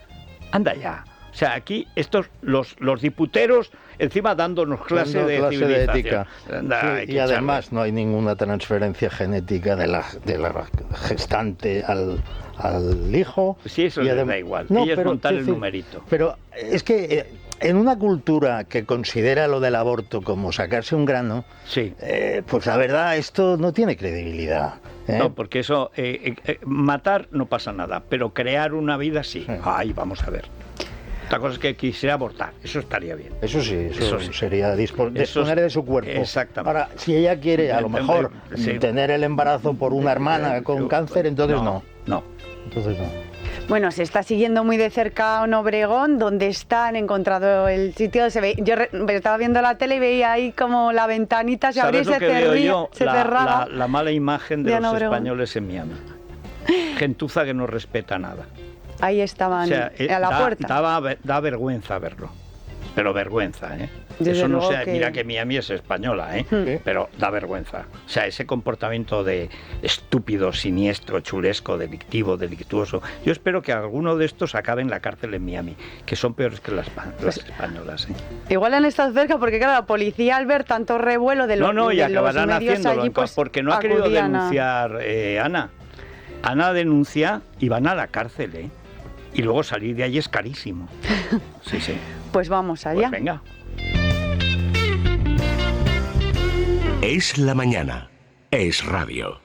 Speaker 1: Anda ya. O sea, aquí los diputeros encima dándonos clase de civilización.
Speaker 2: Ética.
Speaker 1: Anda,
Speaker 2: y además no hay ninguna transferencia genética de la gestante al hijo.
Speaker 1: Sí, eso les da igual. Ellos montan el numerito.
Speaker 2: Pero es que en una cultura que considera lo del aborto como sacarse un grano, pues la verdad, esto no tiene credibilidad.
Speaker 1: No, porque eso, matar no pasa nada, pero crear una vida sí. Ay, vamos a ver. Otra cosa es que quisiera abortar, eso estaría bien.
Speaker 2: Eso sí, eso sería disponer de su cuerpo.
Speaker 1: Exactamente.
Speaker 2: Ahora, si ella quiere, a lo mejor, tener el embarazo por una hermana con cáncer, entonces no. Entonces no.
Speaker 20: Bueno, se está siguiendo muy de cerca un Obregón, donde han encontrado el sitio. Yo estaba viendo la tele y veía ahí como la ventanita se abría y se cerraba.
Speaker 1: La mala imagen de los españoles en Miami. Gentuza que no respeta nada.
Speaker 20: Ahí estaban, a la puerta.
Speaker 1: Da vergüenza verlo. Pero vergüenza, ¿eh?
Speaker 20: Desde
Speaker 1: Eso no
Speaker 20: luego
Speaker 1: sea,
Speaker 20: que...
Speaker 1: mira que Miami es española, ¿eh? Pero da vergüenza. O sea, ese comportamiento de estúpido, siniestro, chulesco, delictuoso. Yo espero que alguno de estos acabe en la cárcel en Miami, que son peores que las españolas, ¿eh?
Speaker 20: Igual han estado cerca porque, claro, la policía al ver tanto revuelo de los
Speaker 1: No, y acabarán haciéndolo,
Speaker 20: allí, pues,
Speaker 1: porque no ha querido denunciar Ana. Ana denuncia y van a la cárcel, ¿eh? Y luego salir de allí es carísimo. Sí, sí.
Speaker 20: Pues vamos allá.
Speaker 1: Pues venga.
Speaker 5: Es la mañana. Es radio.